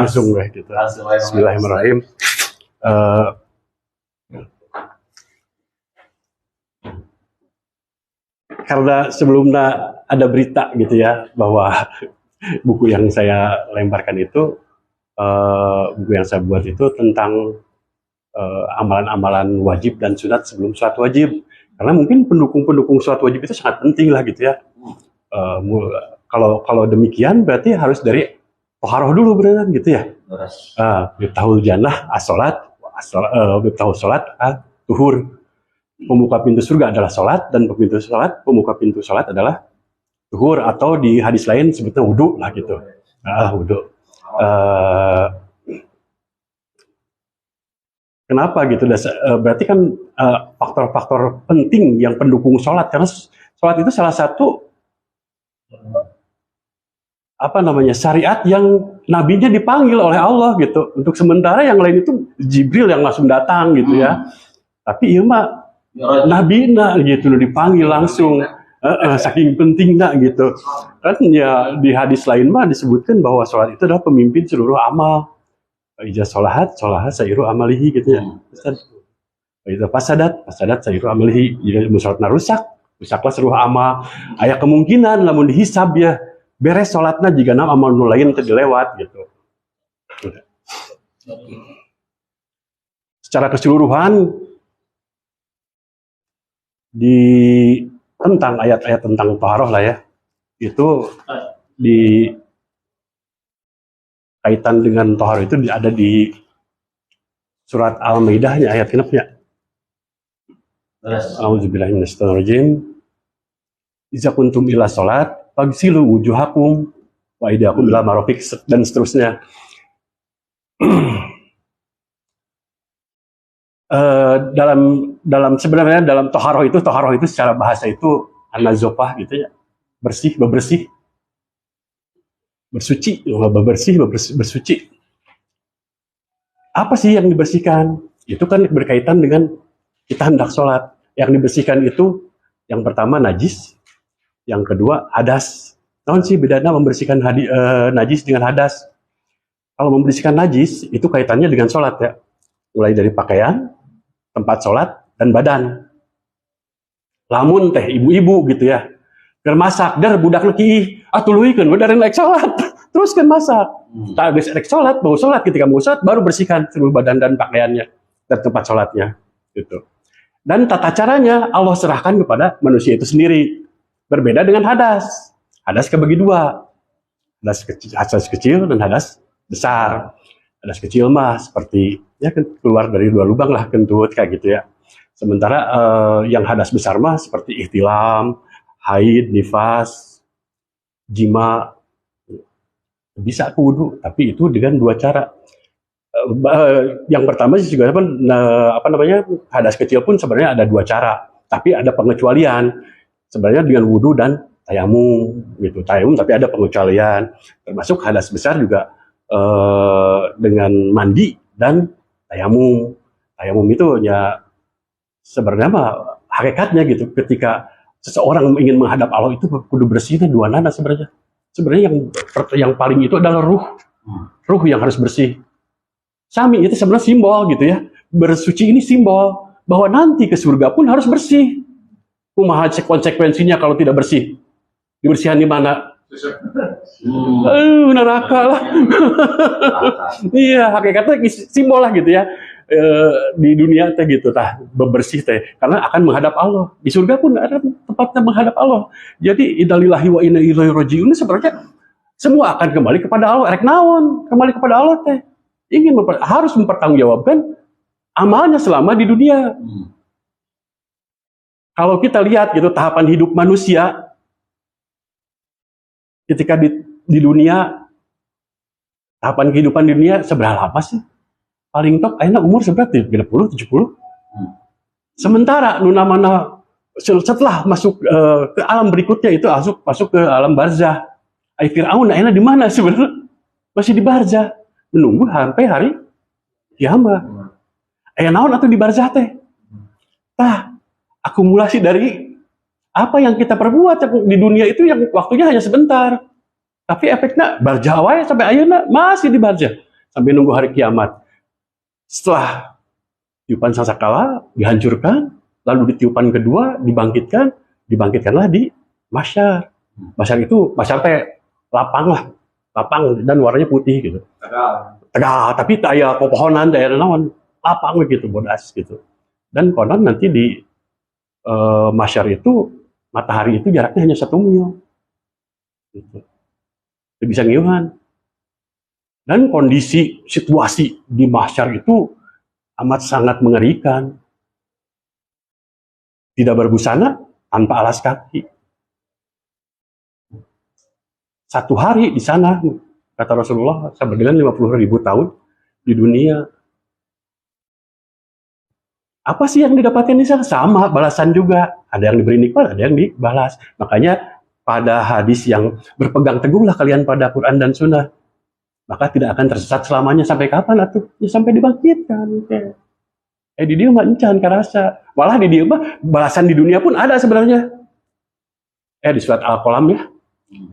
langsung deh gitu. Bismillahirrahmanirrahim. Karena sebelumnya ada berita gitu ya bahwa buku yang saya lemparkan itu, buku yang saya buat itu tentang amalan-amalan wajib dan sunat sebelum sholat wajib. Karena mungkin pendukung-pendukung sholat wajib itu sangat penting lah gitu ya. Kalau demikian berarti harus dari toharoh dulu beneran gitu ya. Miftahul jannah as-sholat, miftahul sholat tuhur. Pembuka pintu surga adalah sholat, dan pembuka pintu sholat adalah tuhur, atau di hadis lain sebutnya wudhu lah gitu. Wudhu. Kenapa gitu? Berarti kan faktor-faktor penting yang pendukung sholat, karena sholat itu salah satu syariat yang nabinya dipanggil oleh Allah gitu. Untuk sementara yang lain itu Jibril yang langsung datang gitu ya. Tapi iya mah Nabi gitu dipanggil langsung, saking pentingnya gitu. Kan ya di hadis lain mah disebutkan bahwa sholat itu adalah pemimpin seluruh amal. Ija sholahat sayru amalihi gitu ya. Ija pasadat sayru amalihi. Jika sholatna rusaklah seluruh amal. Aya kemungkinan lamun dihisab ya beres sholatna jika amal nu lain teu dilewat gitu. Secara keseluruhan tentang ayat-ayat tentang taharah lah ya, itu di kaitan dengan taharah itu ada di surat Al-Maidah ayat kenapa? A'udzubillahi minasyaitonirrajim. Iza kuntum ila sholat fagsilu wujuhakum wa aydiyakum ila marafiq, dan seterusnya. Sebenarnya dalam toharoh itu secara bahasa itu an-nazofah gitu ya, bersih, bersuci. Apa sih yang dibersihkan? Itu kan berkaitan dengan kita hendak sholat. Yang dibersihkan itu yang pertama najis, yang kedua hadas. Naon sih bedanya membersihkan najis dengan hadas? Kalau membersihkan najis itu kaitannya dengan sholat ya, mulai dari pakaian, tempat sholat, dan badan. Lamun teh ibu-ibu gitu ya, keur masak, budak leki, tuluikeun we dari rek sholat, terus kan masak. Tak geus rek sholat, mau sholat, ketika mau sholat baru bersihkan seluruh badan dan pakaiannya dan tempat sholatnya gitu. Dan tata caranya Allah serahkan kepada manusia itu sendiri. Berbeda dengan hadas. Hadas kebagi dua. Hadas kecil dan hadas besar. Hadas kecil mah seperti ya kan keluar dari dua lubang lah, kentut kayak gitu ya. Sementara yang hadas besar mah seperti ihtilam, haid, nifas, jima, bisa wudu, tapi itu dengan dua cara. Yang pertama juga hadas kecil pun sebenarnya ada dua cara, tapi ada pengecualian. Sebenarnya dengan wudu dan tayamum gitu. Tayamum tapi ada pengecualian. Termasuk hadas besar juga dengan mandi dan tayamum. Tayamum itu ya sebenarnya mah hakikatnya gitu, ketika seseorang ingin menghadap Allah itu kudu bersihnya dua nana sebenarnya. Sebenarnya yang paling itu adalah ruh yang harus bersih. Sami itu sebenarnya simbol gitu ya. Bersuci ini simbol bahwa nanti ke surga pun harus bersih. Kumaha konsekuensinya kalau tidak bersih? Dibersihan di mana? Neraka lah. Iya, hakikatnya simbol lah gitu ya. Di dunia teh gitu tah, bebersih teh karena akan menghadap Allah. Di surga pun ada tempatnya menghadap Allah. Jadi innalillahi wa inna ilaihi raji'un sebenarnya semua akan kembali kepada Allah. Rek naon kembali kepada Allah teh? Harus mempertanggungjawabkan amalnya selama di dunia. Kalau kita lihat gitu tahapan hidup manusia ketika di dunia, tahapan kehidupan di dunia seberapa lama sih? Paling top ayeuna umur seberapa? 30, 70. Sementara nuna-mana setelah masuk ke alam berikutnya itu masuk ke alam barzah. Fir'aun ayeuna di mana sebenarnya? Masih di barzah, menunggu sampai hari kiamat. Naon atuh di barzah teh? Akumulasi dari apa yang kita perbuat di dunia itu yang waktunya hanya sebentar. Tapi efeknya barzah wae sampai ayeuna masih di barzah. sampai nunggu hari kiamat. Setelah tiupan sangkakala dihancurkan, lalu di tiupan kedua dibangkitkanlah di masyar. Masyar itu teh lapang dan warnanya putih gitu. Tegal, tapi kayak pepohonan daerah naon, lapang gitu, bodas gitu. Dan konon nanti di masyar itu matahari itu jaraknya hanya 1 mil. Gitu. Itu bisa ngiuhan. Dan kondisi situasi di masyar itu amat sangat mengerikan. Tidak berbusana, tanpa alas kaki. 1 hari di sana, kata Rasulullah, sama dengan 50.000 tahun di dunia. Apa sih yang didapatkan di sana? Sama, balasan juga. Ada yang diberi nikmat, ada yang dibalas. Makanya pada hadis yang berpegang teguhlah kalian pada Quran dan Sunnah, maka tidak akan tersesat selamanya. Sampai kapan atuh? Ya sampai dibangkitkan. Di dia mah encan karasa. Malah di dia mah balasan di dunia pun ada sebenarnya. Di surat Al-Qalam ya.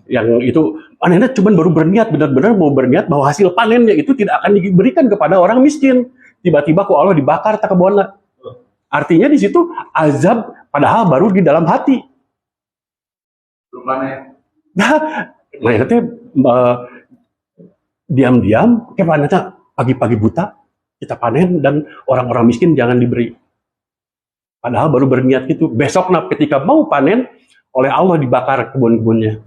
Yang itu panennya cuma baru berniat, benar-benar mau berniat bahwa hasil panennya itu tidak akan diberikan kepada orang miskin. Tiba-tiba kok Allah dibakar tak kebona. Artinya di situ azab padahal baru di dalam hati. Belum panen. Nah, diam-diam, kayak pagi-pagi buta kita panen dan orang-orang miskin jangan diberi. Padahal baru berniat gitu. Besok ketika mau panen, oleh Allah dibakar kebun-kebunnya.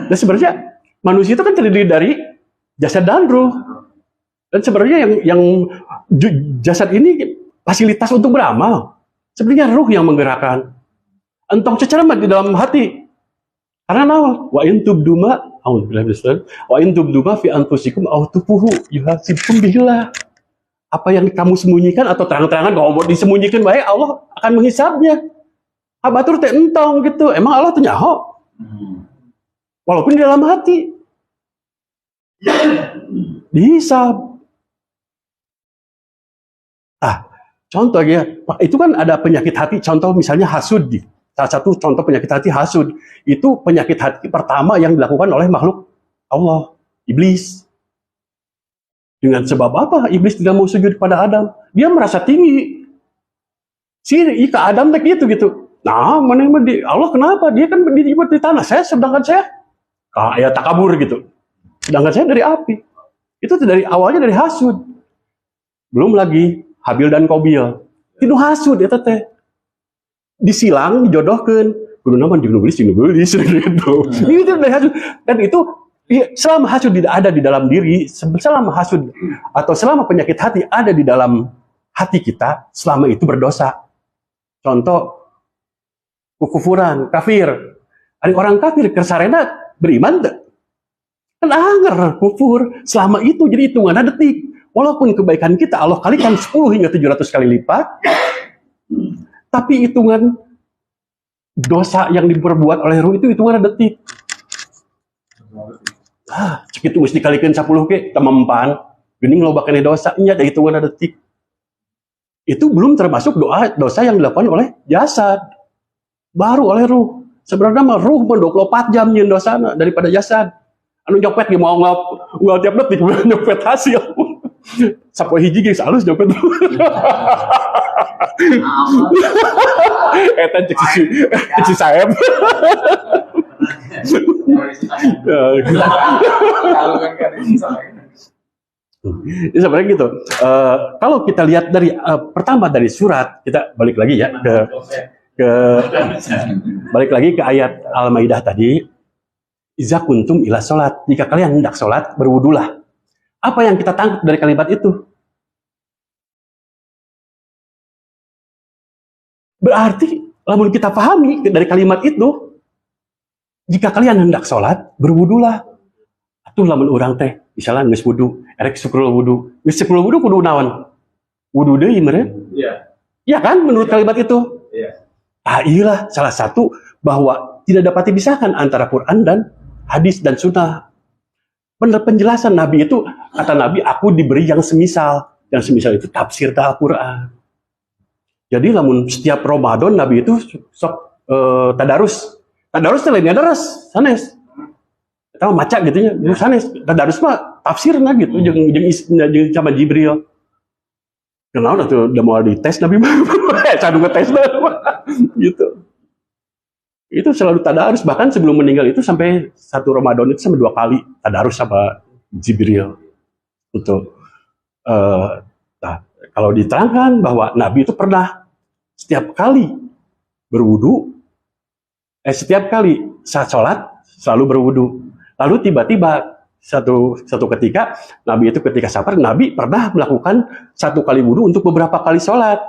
Dan sebenarnya manusia itu kan terdiri dari jasad dan ruh. Dan sebenarnya yang jasad ini fasilitas untuk beramal. Sebenarnya ruh yang menggerakkan. Entong cecermat di dalam hati. Karena nawa wa in tubduma fi anfusikum aw tufuhu yuhasibkum billah. Apa yang kamu sembunyikan atau terang-terangan kalau mau disembunyikan baik Allah akan menghisabnya. Habatur teh entong gitu. Emang Allah teh nyaho. Walaupun di dalam hati. Dihisab. Contoh ya, itu kan ada penyakit hati, contoh misalnya hasud. Salah satu contoh penyakit hati hasud. Itu penyakit hati pertama yang dilakukan oleh makhluk Allah, iblis. Dengan sebab apa iblis tidak mau sujud pada Adam? Dia merasa tinggi. Ika Adam tak gitu. Nah, Allah kenapa? Dia kan berdiri di tanah. Sedangkan saya takabur gitu. Sedangkan saya dari api. Itu awalnya dari hasud. Belum lagi Habil dan Qabil. Itu hasud eta teh. Disilang, dijodohkan. Kudu naman jeung nulis gitu. Ini dari hasud. Dan itu selama hasud tidak ada di dalam diri, selama hasud atau selama penyakit hati ada di dalam hati kita, selama itu berdosa. Contoh kekufuran, kafir. Ada orang kafir kersarena beriman tak? Kan anger kufur. Selama itu jadi hitungan detik. Walaupun kebaikan kita Allah kalikan 10 hingga 700 kali lipat, tapi hitungan dosa yang diperbuat oleh ruh itu hitungan detik. Cek itu mesti dikalikan 10 ke temempan, geuning lobakeun dosa nya ada hitungan detik. Itu belum termasuk dosa yang dilakukan oleh jasad. Baru oleh ruh. Sebenarnya mah ruh 24 jam nyeun dosana daripada jasad. Anu nyopet ge mau ngol tiap detik nyopet hasil. Sapoe hiji geus alus nyopet. Eta cek saeb. Jadi sebenarnya gitu. Kalau kita lihat dari pertama dari surat, kita balik lagi ya balik lagi ke ayat Al-Maidah tadi. Iza kuntum ila sholat. Jika kalian hendak sholat, berwudulah. Apa yang kita tangkap dari kalimat itu? Berarti, lamun kita pahami dari kalimat itu, jika kalian hendak sholat, berwudulah. Atuh lamun urang teh, misalnya geus wudu, erek syukrul wudu. Geus syukrul wudu kudu naon? Wudu deui meureun? Iya. Iya kan menurut kalimat itu? Iya. Iyalah salah satu bahwa tidak dapat dipisahkan antara Quran dan hadis dan sunnah. Benar penjelasan Nabi itu, kata Nabi, aku diberi yang semisal. Yang semisal itu tafsir Al-Quran. Jadi lamun setiap Ramadan Nabi itu sok tadarus. Tadarus itu lainnya daras, sanes. tahu maca gitu nya sanes tadarus mah tafsirna gitu jeung sama Jibril. Kenal tuh udah mau dites Nabi Muhammad cadu ngetes gitu. Itu selalu tadarus, bahkan sebelum meninggal itu sampai satu Ramadan itu sampai 2 kali tadarus sama Jibril. Untuk nah, kalau diterangkan bahwa Nabi itu pernah setiap kali berwudu, setiap kali saat sholat selalu berwudu. Lalu tiba-tiba satu ketika Nabi itu ketika safar, Nabi pernah melakukan 1 kali wudu untuk beberapa kali sholat.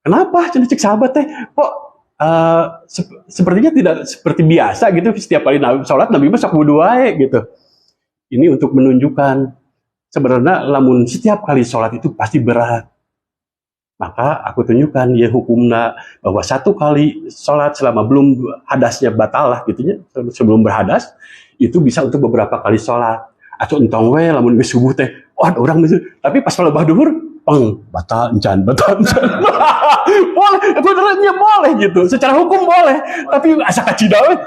Kenapa? Cek sahabat teh kok sepertinya tidak seperti biasa gitu, setiap kali Nabi sholat Nabi masuk wudu wae gitu. Ini untuk menunjukkan sebenarnya lamun setiap kali sholat itu pasti berat. Maka aku tunjukkan ya hukumna bahwa 1 kali sholat selama belum hadasnya batal lah gitunya, sebelum berhadas itu bisa untuk beberapa kali sholat. Atau entong we lamun geus subuh teh, wah ada orang gitu. Tapi pas lebah duhur, batal encan. Boleh, benernya boleh gitu. Secara hukum boleh, tapi asa kacida we,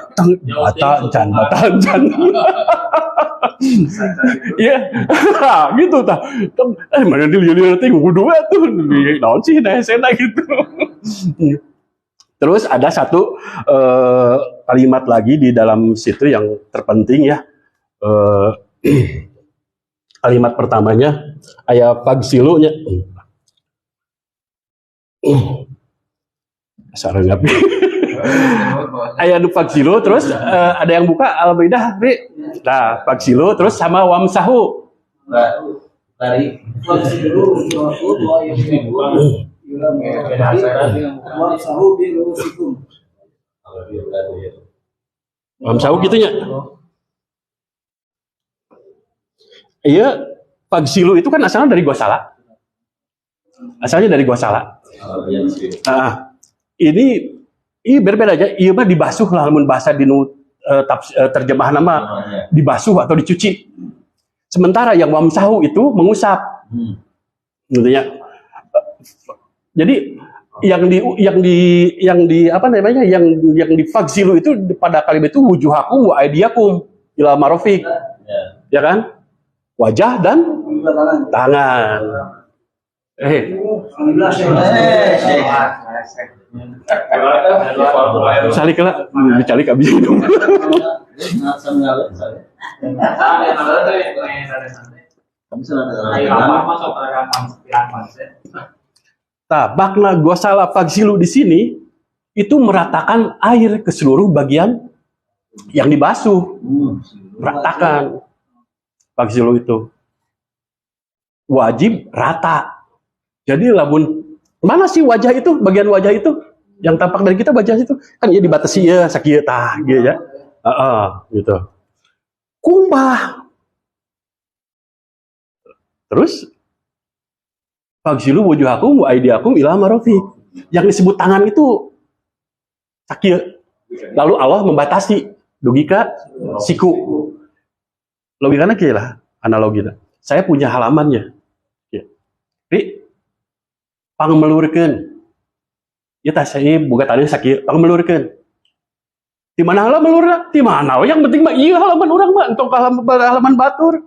batal encan. Iya, gitu tah. Mana dilihat teh kudu tuh, naon sih sena gitu. Terus ada satu kalimat lagi di dalam situ yang terpenting ya. Kalimat pertamanya aya pagsilunya. Sareng aya nu pagsilu terus ada yang buka Al-Maidah, nah pagsilu terus sama wamsahu. Dari pagsilu wamsahu gitunya. Iya, pagsilu itu kan asalnya dari gosala. Asalnya dari gosala. Nah, ini berbeda aja. Iya mah dibasuh lah, lamun bahasa dinu terjemahan nama dibasuh atau dicuci. Sementara yang wamsahu itu mengusap. Gitu ya. Jadi yang di apa namanya? Yang di pagsilu itu pada kalimat itu wujuhakum wa aydiyakum ila marafiq. Ya kan? Wajah dan tangan. Salik lah, dicalik abis hidung. Nah, makna gosala pagsilu di sini itu meratakan air ke seluruh bagian yang dibasuh. Meratakan. Pagsilu itu wajib rata. Jadi lamun mana sih wajah itu, bagian wajah itu yang tampak dari kita, wajah itu kan ya dibatasi ya sakieu tah gitu ya. Gitu. Kumbah. Terus pagsilu wujuhakum wa aydiyakum ila marafiq. Yang disebut tangan itu sakieu. Lalu Allah membatasi dugi ka siku. Logikanya kayak lah, analoginya. Saya punya halamannya. Ya. Ri, pangmelurkeun. Ya tah saya boga tadi sakit, pangmelurkeun. Di mana halaman melurna? Di mana? Yang penting mah iya halaman orang mah, entok halaman batur.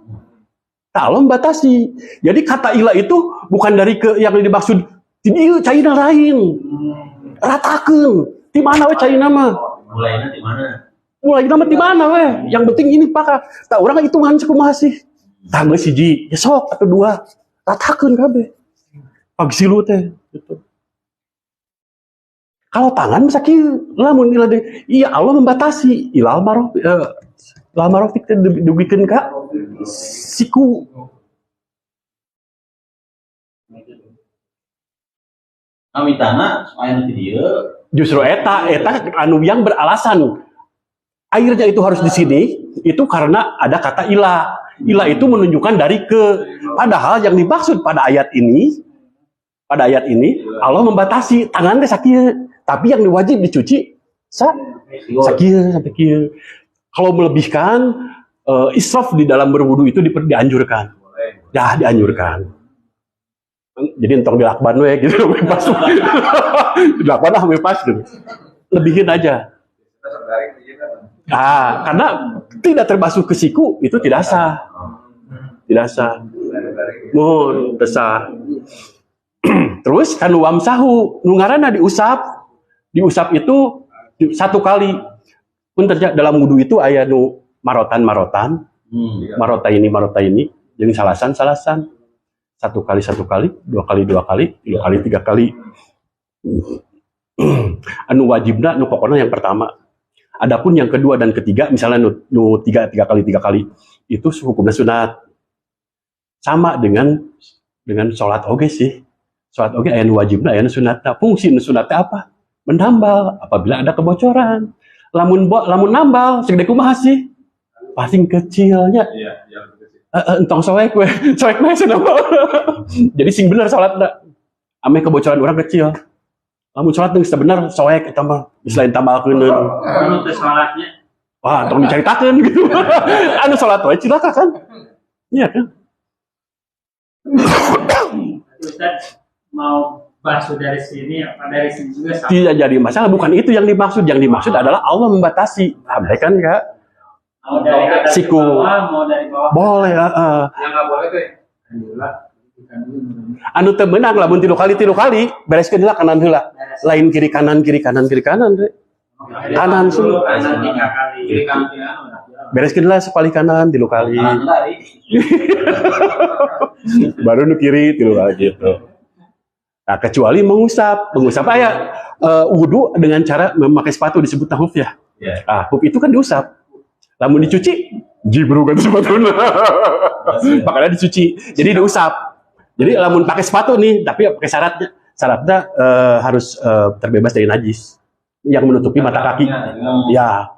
Tak batasi. Jadi kata ilah itu bukan dari ke yang dimaksud di ieu caina lain. Ratakeun. Di mana we caina mah? Mulainya di mana? Mulai nama di mana weh? Yang penting ini pakar. Tak orang hitungan sekumaha sih. Tah geus hiji, ya sok atau 2. Ratakeun kabeh. Pagsilu teh gitu. Kalau tangan bisa kieu, lamun iya Allah membatasi ilal marafiq teh dugikeun ka siku. Amitana aya nu di dieu. Justru eta anu yang beralasan airnya itu harus di sini, itu karena ada kata ilah. Ilah itu menunjukkan dari ke. Padahal yang dimaksud pada ayat ini Allah membatasi tangan teh sakieu, tapi yang wajib dicuci sakieu sampai kieu. Kalau melebihkan israf di dalam berwudu itu dianjurkan. Ya, dianjurkan. Jadi entong dilakban we gitu, pas. Dilakban lah pas gitu. Lebihin aja. Karena tidak terbasuh ke siku itu tidak sah. Tidak sah. Mun sah. Terus kan wamsahu nu ngaranna diusap. Diusap itu satu kali. Pun dalam wudu itu aya nu marotan-marotan. Marota ini, jadi salasan. Satu kali, dua kali, tiga kali. Anu wajibna nu pokoknya yang pertama. Adapun yang kedua dan ketiga, misalnya nu tiga kali, itu hukumnya sunat. Sama dengan sholat oge sih. Sholat oge aya nu wajibna, aya nu sunatna. Fungsi nu sunatnya apa? Menambal apabila ada kebocoran. Lamun nambal, segede kumaha sih? Paling kecilnya. Iya, kecil. Entong soek mah senambal. Jadi sing bener sholatna. Ame kebocoran orang kecil. Lamun sholat yang sebenar soek eta mah selain tambalkeun. Anu teh salatnya. Wah, tong dicaritakeun gitu. Anu sholat wae cilaka kan? Iya kan? Ustaz mau basuh dari sini apa dari sini juga sama. Tidak jadi masalah, bukan itu yang dimaksud. Yang dimaksud adalah Allah membatasi. Abaikan enggak? Mau dari atas ke Siku. bawah, mau dari bawah. Boleh, Yang nggak boleh tuh. anu teu meunang lamun 3 kali, bereskeun heula kanan heula. Lain kiri kanan teh. Kanan sih. Kanan 3 kali. Kiri kanan. Bereskeun heula sekali kanan 3 kali. lari. Baru nu kiri 3 kali gitu. Nah, kecuali mengusap aya wudu dengan cara memakai sepatu disebut huf ya. Iya. Huf itu kan diusap. Lamun dicuci, jibru kan sepatuna. Makanya dicuci. Jadi diusap. Jadi lamun pakai sepatu nih, tapi pakai syaratnya harus terbebas dari najis yang menutupi mata kaki. Ya.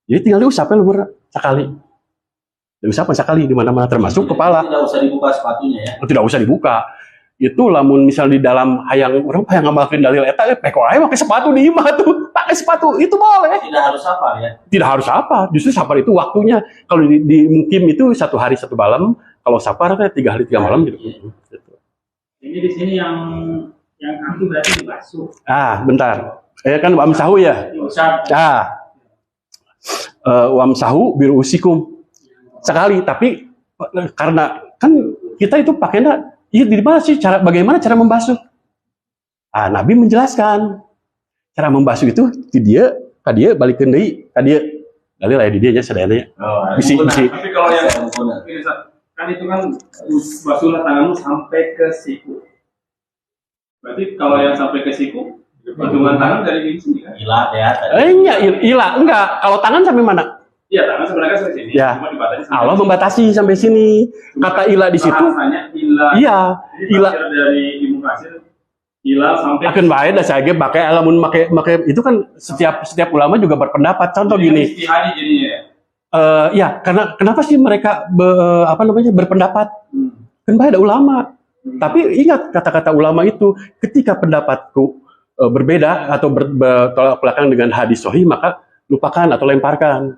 Jadi tinggal diusap lumur sekali. Diusap sekali di mana-mana termasuk kepala. Tidak usah dibuka sepatunya ya. Tidak usah dibuka. Itu lamun misal di dalam hayang orang hayang ngamalkeun dalil eta peko ae pakai sepatu di imah tuh. Pakai sepatu itu boleh. Tidak harus apa ya. Tidak harus apa. Justru safar itu waktunya. Kalau di mukim itu 1 hari 1 malam. Kalau safar 3 hari 3 malam gitu. Ini di sini yang kaki berarti dibasuh. Bentar. Kan wamsahu ya. Diusap. Wamsahu birusikum. Sekali, tapi karena kan kita itu pakainya di mana sih bagaimana cara membasuh? Nabi menjelaskan cara membasuh itu dia balikeun deui ka dieu. Kali lah di dia nya sadayana. Bisi. Tapi kalau yang ini kan itu kan basuhlah tanganmu sampai ke siku. Berarti kalau yang sampai ke siku, hitungan tangan dari sini kan? Gila ya. Enggak. Kalau tangan sampai mana? Iya, tangan sebenarnya sampai sini. Ya. Cuma dibatasi sampai Allah sini. membatasi sampai sini. Kata ila di situ. Bahasanya ila. Iya. Jadi Ila. tafsir dari Ibnu Katsir ila sampai Akan bae da saya pakai lamun make itu kan setiap ulama juga berpendapat. Contoh gini. Istihadi jadinya ya. Ya, karena kenapa sih mereka berpendapat? Kan bae ada ulama. Tapi ingat kata-kata ulama itu, ketika pendapatku berbeda atau bertolak belakang dengan hadis sahih, maka lupakan atau lemparkan.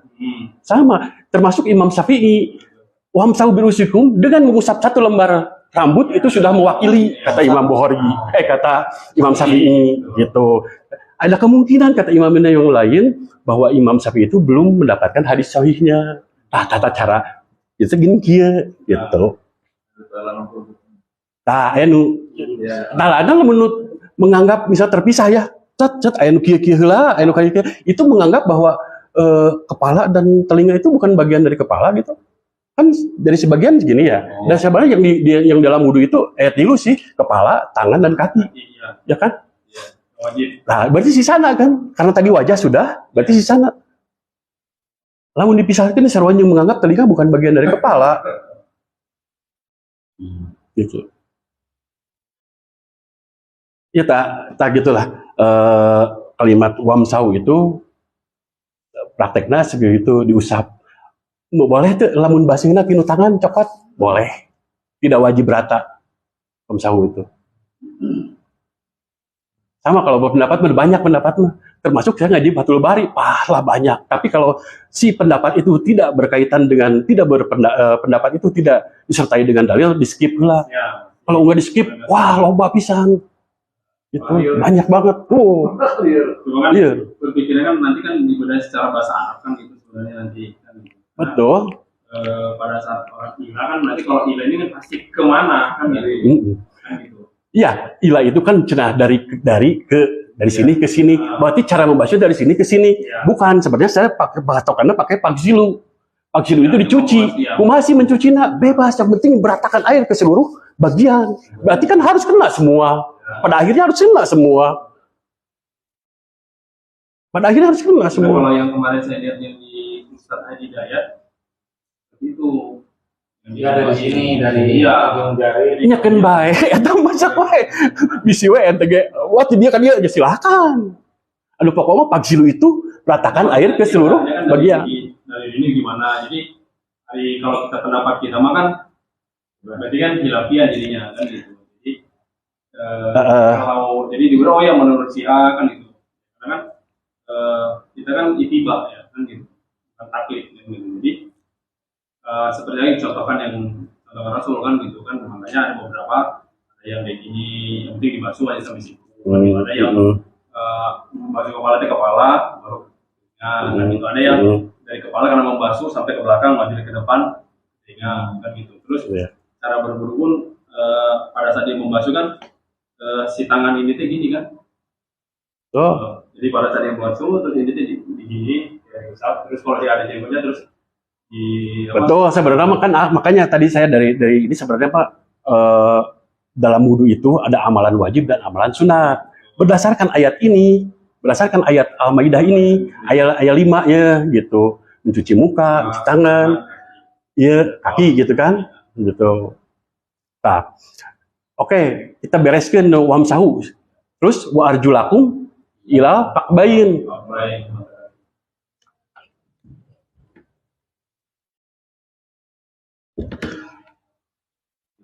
Sama, termasuk Imam Syafi'i. Wamsahu birusikum dengan mengusap 1 lembar rambut itu sudah mewakili kata Imam Bukhari, kata Imam Syafi'i gitu. Ada kemungkinan kata imam yang lain bahwa Imam Syafi'i itu belum mendapatkan hadis sahihnya. Tata cara itu gini kia gitu. Ada menganggap bisa terpisah ya. Aya nu kieu-kieu heula, aya nu kieu itu menganggap bahwa kepala dan telinga itu bukan bagian dari kepala gitu. Kan dari sebagian segini ya. Dan sebenarnya yang dalam wudu itu ayat 3 sih, kepala, tangan dan kaki. Ya kan? Wajib. Nah, berarti sisana kan? Karena tadi wajah sudah, berarti sisana. Lamun dipisahkan sarwan yang menganggap telinga bukan bagian dari kepala. Gitu. Ya tak gitulah. Kalimat wamsau itu prakteknya segitu diusap. Boleh tuh lamun basihna tinu tangan cokot, boleh. Tidak wajib rata wamsau itu. Sama kalau berpendapat banyak pendapat mah. Termasuk saya ngaji Fathul Bari, pahala banyak. Tapi kalau si pendapat itu tidak berkaitan dengan pendapat itu tidak disertai dengan dalil, di skip lah. Ya. Kalau nggak di skip, wah loba pisan. Itu banyak banget. Cuma kan Iya. berpikirnya kan nanti kan dibedain secara bahasa Arab kan gitu. sebenarnya nanti kan. Betul. Pada saat orang ila kan berarti kalau ila ini kan pasti kemana kan gitu. Kan gitu. Iya, ila itu kan cenah dari sini ke sini. Berarti cara membasuh dari sini ke sini. Ya. Bukan, sebenarnya saya pakai patokannya pakai paksilu. Paksilu itu Ya, dicuci. ya. Masih mencuci bebas, yang penting beratakan air ke seluruh bagian. Berarti kan harus kena semua. Pada akhirnya harus kena semua. Pada akhirnya harus kena Nah, semua. kalau yang kemarin saya lihat yang di Ustadz Haji Dayat itu Ya dari sini, dari iya. ujung jari. Nya kan bae, eta masak wae. Bisi we ente ge. Wah, dia kan dia ya silakan. Anu pokoknya paksilu itu ratakan air ke seluruh Kan bagian. dari ini gimana? Jadi kalau kita pendapat kita mah kan berarti kan khilafiyah jadinya kan gitu. Jadi kalau jadi dibilang oh ya menurut si A kan gitu. Karena kan kita kan itibah ya kan gitu. Bukan taklid kan gitu. Jadi seperti yang dicontohkan yang contohkan Rasul kan gitu kan, makanya ada beberapa ada yang kayak gini yang penting dibasuh aja sampai situ. Ada yang membasuh kepala itu kepala baru kan gitu. Ada yang dari kepala karena membasuh sampai ke belakang maju ke depan kan gitu. Terus cara berburu pun pada saat dia membasuh kan si tangan ini tuh gini kan. Jadi pada saat dia membasuh terus ini tuh di gini ya, terus kalau dia ada jenggotnya terus betul, sebenarnya kan makanya tadi saya dari ini sebenarnya Pak dalam wudhu itu ada amalan wajib dan amalan sunat. Berdasarkan ayat ini, berdasarkan ayat Al-Maidah ini, ayat 5-nya gitu. Mencuci muka, mencuci tangan, ya kaki gitu kan. Gitu. Nah, oke, kita bereskan wamsahu. Terus wa arjulakum ilal ka'bain.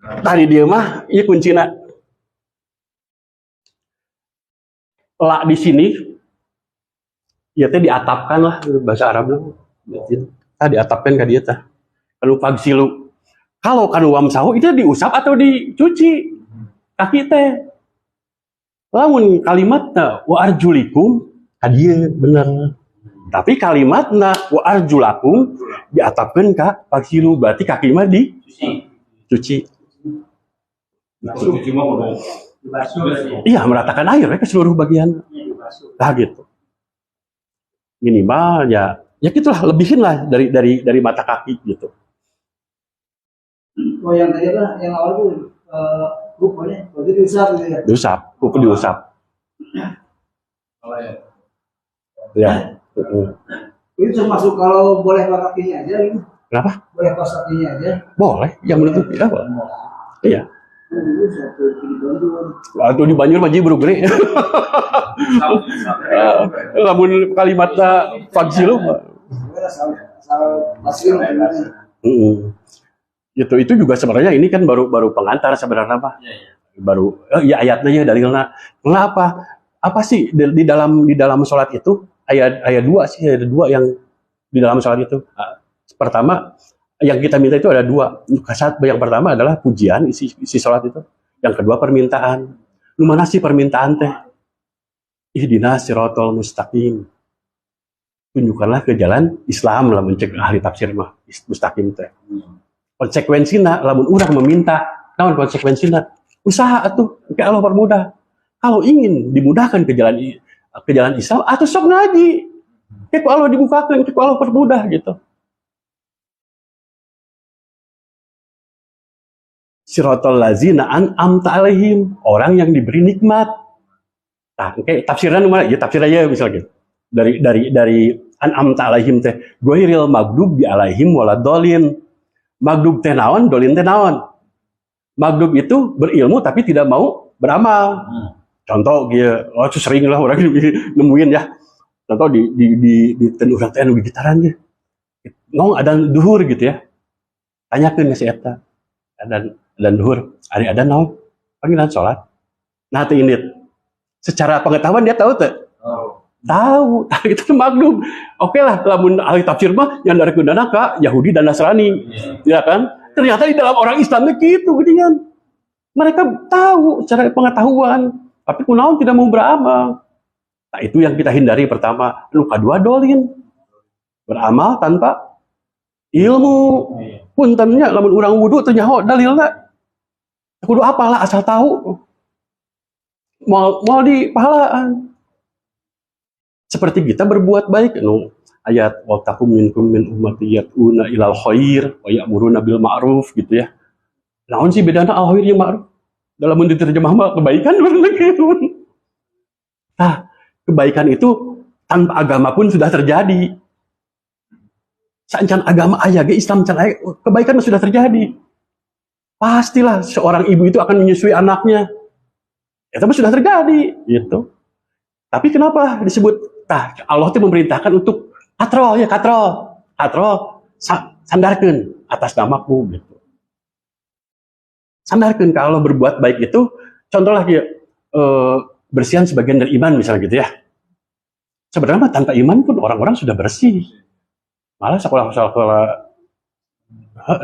Tadi dia mah, ini kuncinya. La di sini, ya teh diatapkan lah bahasa Arabnya. Diatapkan ke dia teh. Kanu pagsilu. Kalau kanu wamsahu itu diusap atau dicuci kaki teh. Lamun kalimatna wa arjulikum, dia bener. Tapi kalimatna wa arjulakum diatapkan ke pagsilu, berarti kaki mah dicuci. Cuci mah udah Iya, meratakan air ke seluruh bagian. Nah gitu. Minimal ya gitulah, lebihin lah dari mata kaki gitu. Oh yang tadi lah, yang awal tuh rupanya, berarti diusap gitu ya? Diusap, kuku diusap. Ya. Itu termasuk kalau boleh pakai kakinya aja gitu? Kenapa? Boleh pas kakinya aja? Boleh, yang menutupi apa? Iya. Satu dibantu. Atau di Banjur mah buru gede. Lamun kalimatna fagsilu mah. Itu juga sebenarnya ini kan baru pengantar sebenarnya Pak. Baru ya ayatnya ya dalilna. Kenapa? Apa sih di dalam sholat itu ayat 2 sih, ada 2 yang di dalam sholat itu. Pertama yang kita minta itu ada 2. Yang pertama adalah pujian isi sholat itu. Yang kedua permintaan. Lu mana sih permintaan teh? Ihdinas siratal mustaqim. Tunjukkanlah ke jalan Islam lah mencek ahli tafsir mah mustaqim teh. Konsekuensina lamun urang meminta, naon konsekuensina? Usaha atuh, ke Allah permudah. Kalau ingin dimudahkan ke jalan Islam, atau sok ngaji. Ke Allah dibukakan, ke Allah permudah gitu. Siratal lazina an'amta alaihim, orang yang diberi nikmat. Nah, kayak tafsiran mana? Ya tafsir aja misalnya. Dari an'amta alaihim teh, ghairil maghdubi alaihim waladhdallin. Maghdub teh naon, dolin teh naon. Maghdub itu berilmu tapi tidak mau beramal. Contoh dia, itu sering lah orang nemuin ya. Contoh di orang teh anu gitaran ge. Ngong ada duhur gitu ya. Tanyakeun si eta. Dan duhur, ada naon? Panggilan sholat. Nah, itu ini. Secara pengetahuan dia tahu tuh. Tahu, itu maklum. Oke lah, lamun ahli tafsir mah yang dari kundana ke Yahudi dan Nasrani, ya kan? Ternyata di dalam orang Islam gitu, ginian. Mereka tahu secara pengetahuan, tapi kunaon tidak mau beramal. Nah, itu yang kita hindari pertama. Lu kedua dolin. beramal tanpa ilmu. Puntennya lamun urang wudu teu nyaho dalilna. Kudu apalah asal tahu. Mau di pahalaan. Seperti kita berbuat baik ayat wa takum minkum min ummati yatuna ilal khair wa ya'muruna bil ma'ruf gitu ya. Naon sih bedana al khair jeung ma'ruf? Dalam diterjemah mah kebaikan Nah, kebaikan itu tanpa agama pun sudah terjadi. Sancan agama aya ge Islam can aya, kebaikan sudah terjadi. Pastilah seorang ibu itu akan menyusui anaknya. Itu sudah terjadi gitu. Tapi kenapa disebut Allah itu memerintahkan untuk katrol, sandarkeun atas namaku gitu. Sandarkeun kalau berbuat baik itu, contoh lagi bersihan sebagian dari iman misalnya gitu ya. Sebenarnya tanpa iman pun orang-orang sudah bersih. Malah sekolah-sekolah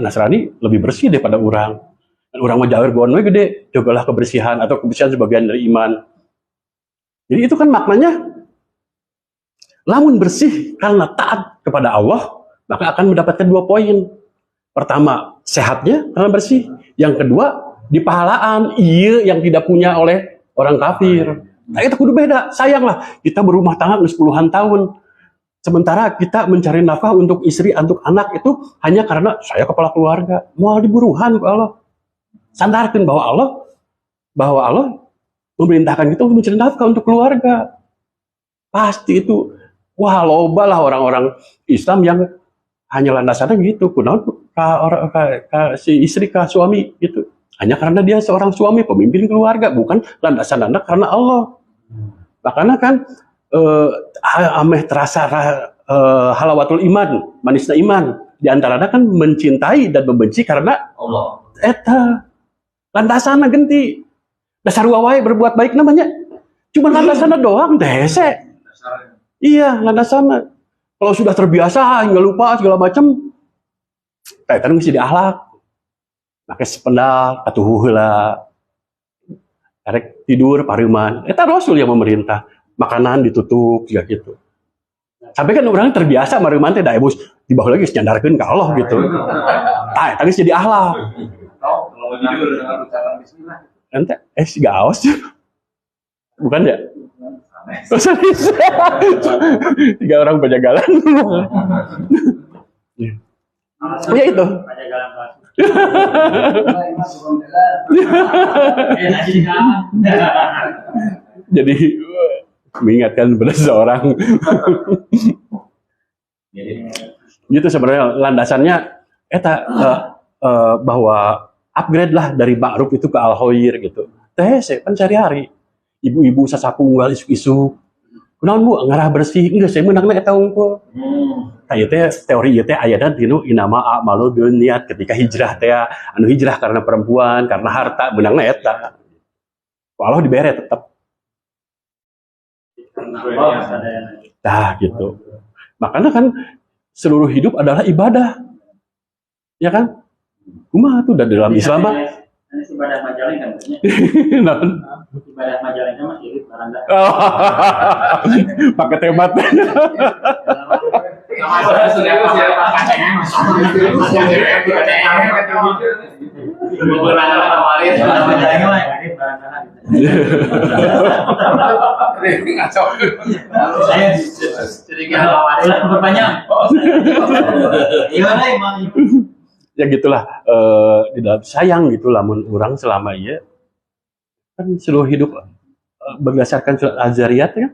Nasrani lebih bersih daripada orang. Dan orang mah jauh gon we gede, cobalah kebersihan atau kebersihan sebagian dari iman. Jadi itu kan maknanya lamun bersih karena taat kepada Allah, maka akan mendapatkan 2 poin. Pertama, sehatnya karena bersih. Yang kedua, di pahalaan yang tidak punya oleh orang kafir. Nah itu kudu beda. Sayanglah kita berumah tangga puluhan tahun. Sementara kita mencari nafkah untuk istri, untuk anak itu hanya karena saya kepala keluarga. Mau diburuhan ke Allah. Sandarkan bahwa Allah memerintahkan kita untuk mencari nafkah untuk keluarga. Pasti itu. Wah, loba lah orang-orang Islam yang hanya landasannya gitu. Kunaon si istri ke suami gitu. Hanya karena dia seorang suami, pemimpin keluarga. Bukan landasan-landasan karena Allah. Makanya kan ameh terasa halawatul iman, manisna iman. Di antaranya kan mencintai dan membenci karena Allah. Eta landasanna genti. Dasar wawahe berbuat baik namanya. Cuma landasanna doang dese. Iya, landasanna. Kalau sudah terbiasa hingga lupa segala macam, eta mesti diahlak. Make sependal, atuh heula. Karek tidur pareuman. Eta Rasul yang memerintah. Makanan ditutup juga gitu. Sampai kan orang terbiasa mareuman teh da bos dibah lagi nyandarkeun ka Allah gitu. Tah eta geus jadi akhlak. Kalau tidur dengan ucapan bismillah. Ente siga aos. Bukan ya? Tiga orang penjagalan. Ya itu. Penjagalan Jadi mengingatkan pada seorang. Gitu sebenarnya landasannya bahwa upgrade lah dari ma'ruf itu ke al-khair gitu. Teh kan sehari-hari ibu-ibu sasapu unggal isuk-isuk. Kunaon Bu ngarah bersih geus saya meunangna eta unggul. Tah ieu teh teori ieu teh ayana dinu inama a'malu binniyat ketika hijrah teh anu hijrah karena perempuan, karena harta meunangna eta. Allah dibere tetap. Nah gitu. Makanya kan seluruh hidup adalah ibadah. Ya kan? Kumaha tuh dalam Islam mah. Ini ibadah majalah kan katanya. Ibadah majalah mah irit baranda. Pakai temat. Saya curiga berpanjang. Gimana emang? Ya gitulah di dalam sayang gitu lamun orang selama iya kan seluruh hidup berdasarkan surat Az-Zariyat ya.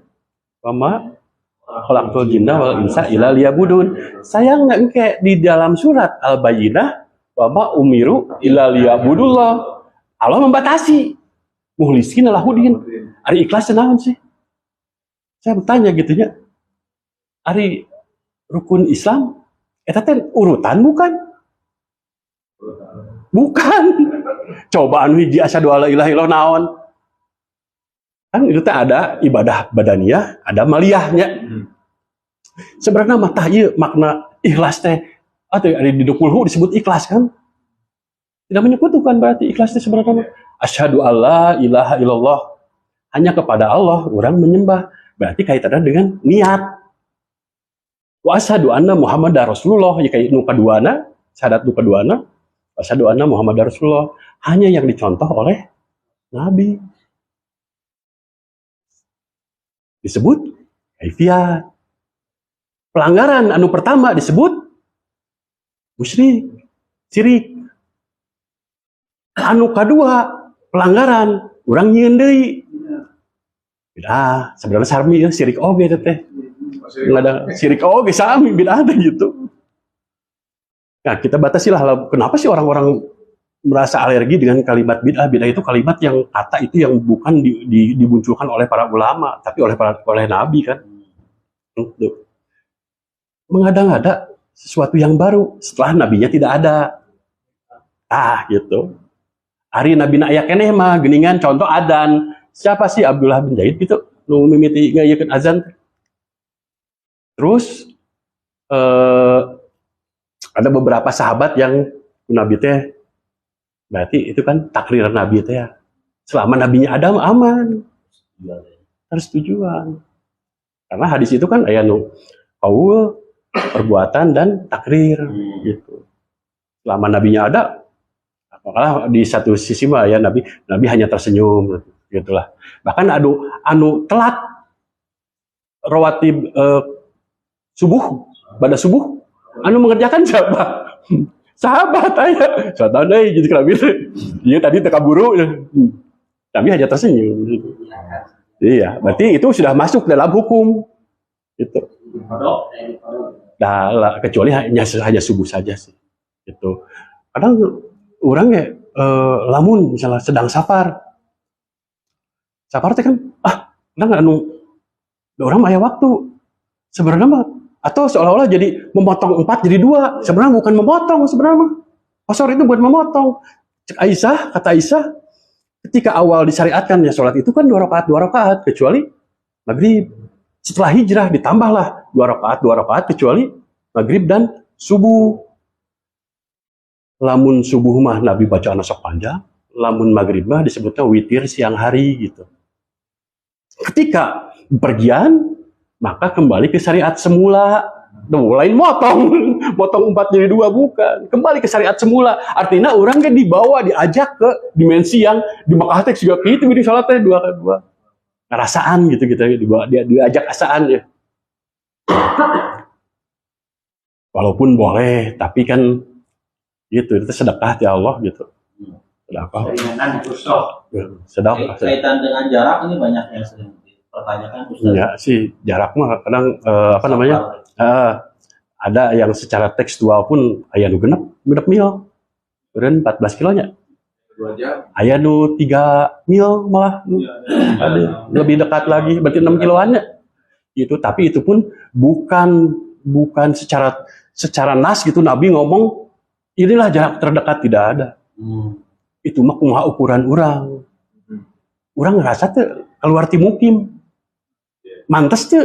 Wama khalaqtul jinna wal insa illa liya'budun. Sayang engke di dalam surat Al-Bayyinah wama umiru illa liya'budullah. Allah membatasi mukhlisina lahudin. Ari ikhlas naon sih? Saya bertanya gitu nya. Ari rukun Islam eta teh urutan bukan? Bukan. Coba anu hiji asyhadu alla ilaha illallah naon? Kan itu teh ada ibadah badaniyah, ada maliyahnya. Sebenarnya mah ieu makna ikhlas teh atuh ada di 20 disebut ikhlas kan? Tidak menyekutukan berarti ikhlas teh sebenarnya asyhadu alla ilaha illallah. Hanya kepada Allah orang menyembah. Berarti kaitannya dengan niat. Wa asyhadu anna Muhammadar Rasulullah, ya kayak nu kaduana, syahadat nu kaduana, wa asyhadu anna Muhammadar Rasulullah, hanya yang dicontoh oleh Nabi. Disebut kaifiyat. Pelanggaran anu pertama disebut musyrik, syirik. Anu kadua pelanggaran urang nyieun deui. Bidah, sebenarnya sarmi ya syirik oge teh. Nggak ada syirik oge sami bidah teh gitu. Nah, kita batasilah kenapa sih orang-orang merasa alergi dengan kalimat bid'ah. Bid'ah itu kalimat yang kata itu yang bukan dimunculkan oleh para ulama, tapi oleh Nabi kan. Tuh. Mengada-ngada sesuatu yang baru setelah nabinya tidak ada. Gitu. Hari Nabi aya keneh mah geningan contoh adzan. Siapa sih Abdullah bin Zaid gitu nu mimiti ngayekeun azan. Terus ada beberapa sahabat yang Nabi teh berarti itu kan takrir Nabi teh ya. Selama nabinya ada aman. Harus tujuan. Karena hadis itu kan aya nu qaul, perbuatan dan takrir gitu. Selama nabinya ada, apakah di satu sisi mah ya Nabi hanya tersenyum gitulah. Bahkan anu telat rawatib subuh, pada subuh anu mengerjakan siapa? Sahabat aya. Sahabat deui jadi Nabi. Dia tadi teu kaburu. Nabi hanya tersenyum gitu. Iya, berarti itu sudah masuk dalam hukum. Itu. Nah, kecuali hanya subuh saja sih. Gitu. Kadang orang ya lamun misalnya sedang safar teh kan kadang orang aya waktu sebenarnya mah atau seolah-olah jadi memotong 4 jadi 2, sebenarnya bukan memotong sebenarnya. Qasar itu bukan memotong. Kata Aisyah ketika awal disyariatkan ya sholat itu kan 2 rakaat kecuali maghrib. Setelah hijrah ditambahlah 2 rakaat kecuali maghrib dan subuh. Lamun subuh mah Nabi baca sok panjang, lamun maghrib mah disebutnya witir siang hari gitu. Ketika bepergian, maka kembali ke syariat semula. Lain motong 4 jadi 2 bukan. Kembali ke syariat semula. Artinya orang kan dibawa, diajak ke dimensi yang di Makkah teh juga gitu di salat teh 2 ngerasaan gitu diajak asaan ya. Walaupun boleh, tapi kan gitu itu sedekah ya Allah gitu. Sedekah. Sedekah. Kaitan dengan jarak ini banyak yang sering dipertanyakan Ustaz. Ya sih jarak mah kadang ada yang secara tekstual pun aya nu genep mil. Kemudian 14 kilonya. 2 jam. Aya nu 3 mil malah. Ada lebih dekat lagi berarti 6 kiloannya. Gitu, tapi itu pun bukan secara nas gitu Nabi ngomong inilah jarak terdekat, tidak ada. Itu mah kumaha ukuran urang. Urang ngerasa teh keluar ti mukim. Mantes teh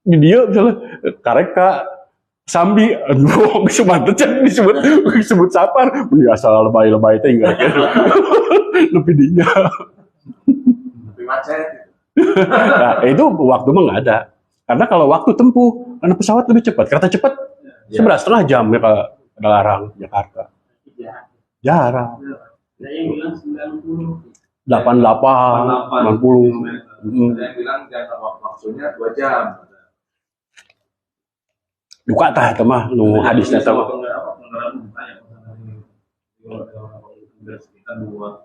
di dieu misalnya kareka sambi aduh semantet disebut sapar mun asal lebay-lebay teh enggak gitu. Lebih dinya. Lebih macet. Nah, itu waktu mah enggak ada. Karena kalau waktu tempuh, karena pesawat lebih cepat, kereta cepat 11,5 jam ya ke Larang, Jakarta. Jarang. Ada yang bilang 90. 88, 90. Ada yang bilang jangka waktunya 2 jam. Duka tah eta mah nu hadisnya teh mah. Sekitar 2.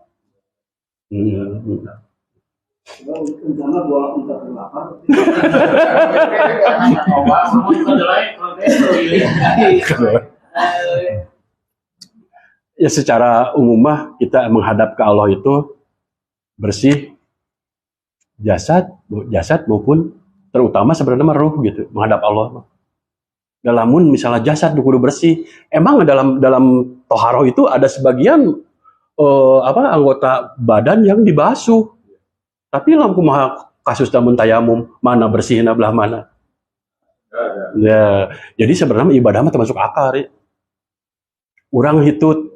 Rencana 248. Ya secara umum mah kita menghadap ke Allah itu bersih jasad maupun terutama sebenarnya mah ruh gitu menghadap Allah. Dalamun misalnya jasad kudu bersih, emang dalam toharoh itu ada sebagian anggota badan yang dibasuh. Tapi lamun kumaha kasus damun tayamum mana bersihna belah mana? Ya, jadi sebenarnya ibadah mah termasuk akar ya. Urang hitut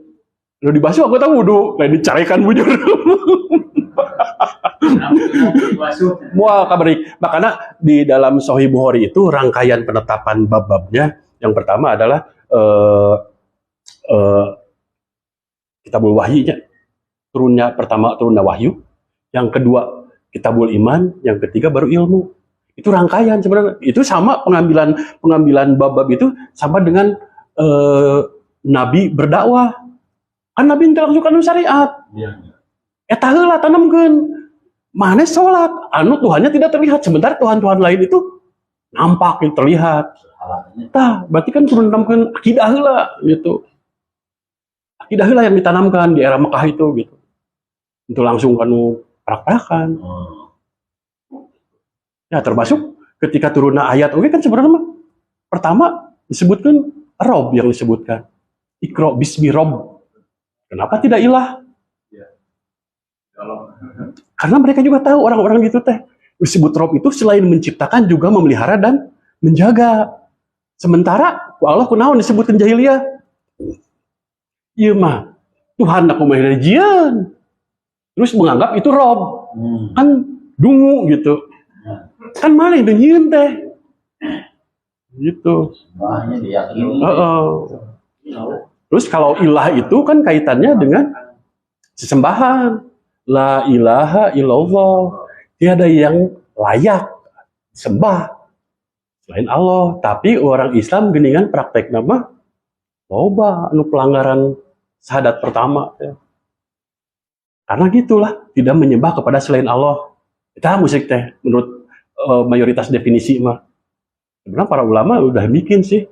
lu dibasuh anggota wudu, lain dicarikan bujur. Mual kabari. Makanya di dalam Sahih Bukhari itu rangkaian penetapan bab-babnya yang pertama adalah Kitabul Wahyunya. Turunnya wahyu, yang kedua Kitabul Iman, yang ketiga baru ilmu. Itu rangkaian sebenarnya. Itu sama pengambilan bab-bab itu sama dengan Nabi berdakwah. Kan Nabi langsung kan syariat. Eta heula tanamkeun. Mana sholat, anu Tuhannya tidak terlihat, sementara Tuhan-Tuhan lain itu nampak, terlihat. Tah, berarti kan turun tanamkeun akidah heula gitu. Akidah heula yang ditanamkan di era Mekah itu gitu. Itu langsung kanu prak-prakan. Ya termasuk ketika turunnya ayat, oke kan sebenarnya pertama disebutkan Rob yang disebutkan. Iqra bismi Rob. Kenapa tidak ilah? Karena mereka juga tahu orang-orang gitu teh. Disebut Rob itu selain menciptakan juga memelihara dan menjaga. Sementara Allah kunaon disebutkan jahiliyah. Iya mah Tuhan aku mah jieun. Terus menganggap itu Rob. Kan dungu gitu. Kan mana yang jieun teh. Gitu. Bahanya diyakini. Terus kalau ilah itu kan kaitannya dengan sesembahan. La ilaha illallah. Tiada yang layak sembah selain Allah. Tapi orang Islam geningan praktek nama loba anu pelanggaran syahadat pertama. Ya. Karena gitulah, tidak menyembah kepada selain Allah. Kita musik teh menurut mayoritas definisi mah. Sebenarnya para ulama udah bikin sih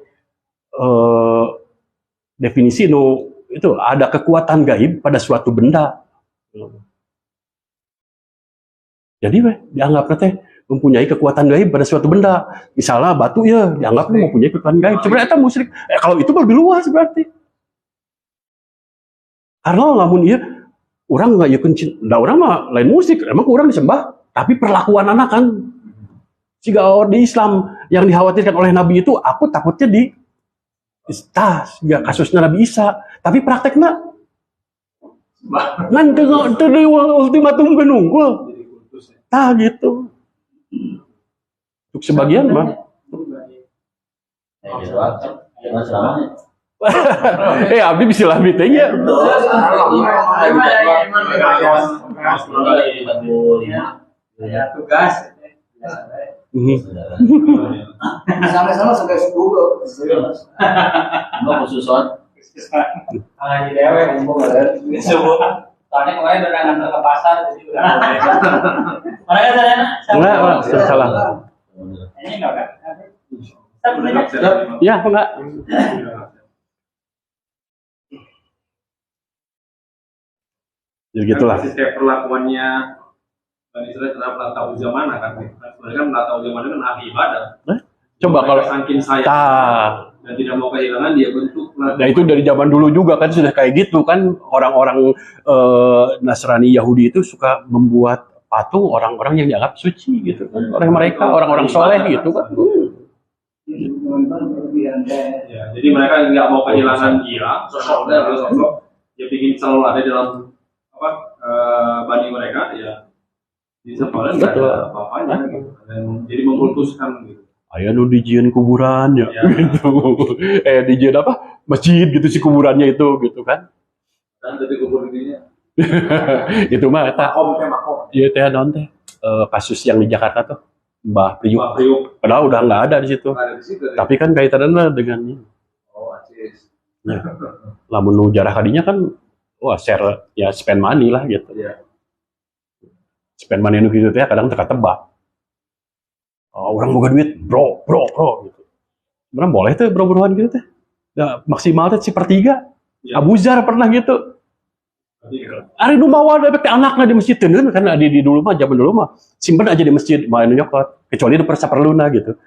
definisi itu ada kekuatan gaib pada suatu benda. Jadi dianggap teh mempunyai kekuatan gaib pada suatu benda. Misalnya batu ya dianggap mempunyai kekuatan gaib. Sebenarnya itu musyrik. Kalau itu lebih luas berarti. Karena lamun iya orang nggak yakin cinta, orang mah lain musik. Emang orang disembah, tapi perlakuan anak kan. Jika di Islam yang dikhawatirkan oleh Nabi itu, aku takutnya di ya kasusnya Nabi Isa. Tapi prakteknya nanti ultimatum genungkul. Tah gitu. Untuk sebagian mah. Abdi bisa lah mitenya. Tugas. Sama-sama sampai 10. Mau khususon. Ngaji dewe kumpul ada. Soalnya kemarin udah ngantar ke pasar jadi udah. Mana ada Enggak, salah. Ini enggak kan? Ya, enggak. Jadi gitulah. Kayak perlakuannya Bani Israel terhadap Lata Uzamana kan. Sebenarnya kan Lata Uzamana kan ahli ibadah. Coba kalau saking sayang dan tidak mau kehilangan dia bentuk. Nah itu dari zaman dulu juga kan sudah kayak gitu kan, orang-orang Nasrani Yahudi itu suka membuat patung orang-orang yang dianggap suci gitu kan, orang-orang soleh gitu kan. Ya, jadi mereka nggak mau kehilangan dia, sosok dia ingin selalu ada dalam bani mereka ya. Di sekolah nggak ada apa-apanya gitu. Dan jadi memutuskan gitu. Ayah nu dijieun kuburan ya, gitu. Dijieun apa? Masjid gitu si kuburannya itu gitu kan. Dan jadi kubur dirinya. Itu mah eta. Makom. Iya teh non teh. Kasus yang di Jakarta tuh Mbah Priuk. Padahal udah nggak ada di situ. Tapi kan kaitannya dengan ini. Oh, asis. Nah, lamun nu jarah kadinya kan wah share ya spend money lah gitu. Iya. Spend money nu gitu teh kadang teka tebak. Orang boga duit, bro, gitu. Sebenarnya boleh tuh bro-broan gitu teh. Ya, maksimal teh sepertiga. Ya. Abu Zar pernah gitu. Ari nu mawa efek anakna di masjid teh kan di dulu mah zaman dulu mah simpen aja di masjid main nyokot kecuali di persaperluna gitu.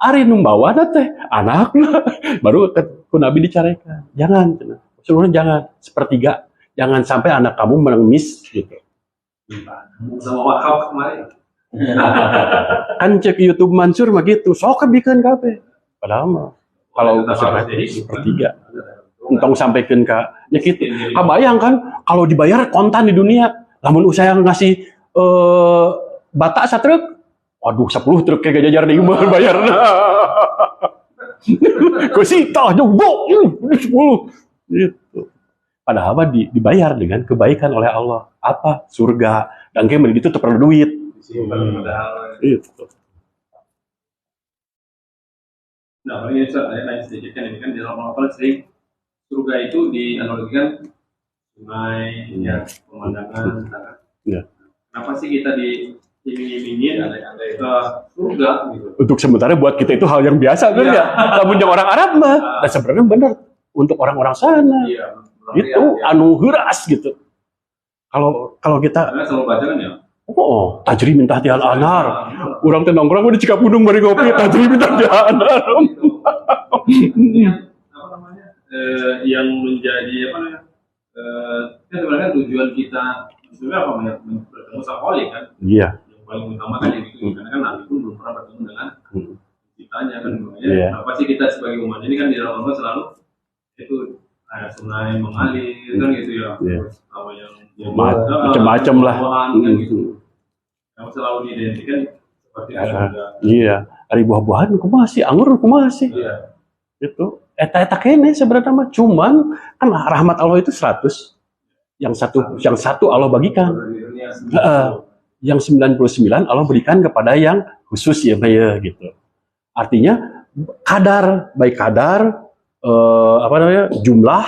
Ari nu mawa teh anakna baru ku Nabi dicarekan. Jangan, sebenarnya jangan sepertiga. Jangan sampai anak kamu mengemis gitu. Sama wakaf kemarin. Kan cek YouTube Mansur mah gitu, sok bikin kafe. Padahal mah kalau sepertiga, entong sampaikan ke ya gitu. Kabayang kan kalau dibayar kontan di dunia, lamun usaha ngasih bata satruk, waduh 10 truk kayak jajar di imah bayar. Kusita jumbo 10 gitu. Padahal apa dibayar dengan kebaikan oleh Allah. Apa? Surga. Dan kayak itu perlu duit. Gitu. Nah, ini saya tanya sedikit kan, ini kan di dalam Al-Quran sering surga itu dianalogikan sungai, ya, pemandangan. Ya. Kenapa sih kita diiming-imingin andai-andai ke surga gitu? Untuk sementara buat kita itu hal yang biasa kan ya. Namun yang orang Arab mah, dan sebenarnya benar untuk orang-orang sana. Iya. Itu anu heras gitu. Kalau kita Karena selalu baca kan ya. oh, tajri minta tial anar. Urang teh nongkrong di Cikap Gunung bari ngopi, tajri minta tial anar. Ini apa namanya? Yang menjadi apa namanya? Kan sebenarnya tujuan kita sebenarnya apa namanya? Bertemu sama Holy kan. Iya. Yang paling utama kan yang itu karena kan Nabi pun belum pernah bertemu dengan kitanya kan. Iya. Apa sih kita sebagai umat ini kan di dalam Allah selalu itu ada sungai mengalir kan gitu ya. Iya. Terus apa yang Macam-macam lah. kan gitu. Yang selalu diidentikan seperti surga. Iya, ari buah-buahan kumaha sih, anggur kumaha sih. Iya. Gitu. Eta kene sebenarnya mah cuman kan rahmat Allah itu 100. Yang satu Allah bagikan. Yang 99 Allah berikan kepada yang khusus ya gitu. Artinya baik kadar apa namanya? Jumlah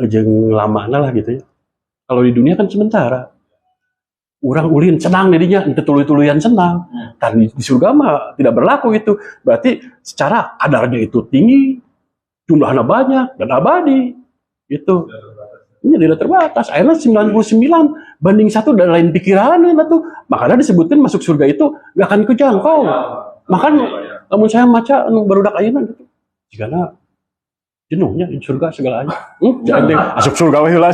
jeung lamana lah gitu ya. Kalau di dunia kan sementara. Urang ulin senang jadinya, ente tuluy-tuluyan senang. Kan di surga mah tidak berlaku itu. Berarti secara kadarnya itu tinggi, jumlahnya banyak dan abadi. Itu. Ini tidak terbatas. Akhirnya 99 banding 1 dan lain pikirannya tuh. Makanya disebutkan masuk surga itu gak akan kejangkau. Makanya namun saya maca barudak ayeuna gitu. Jigana jenuhnya di surga segalanya. Jangan masuk surga we heula.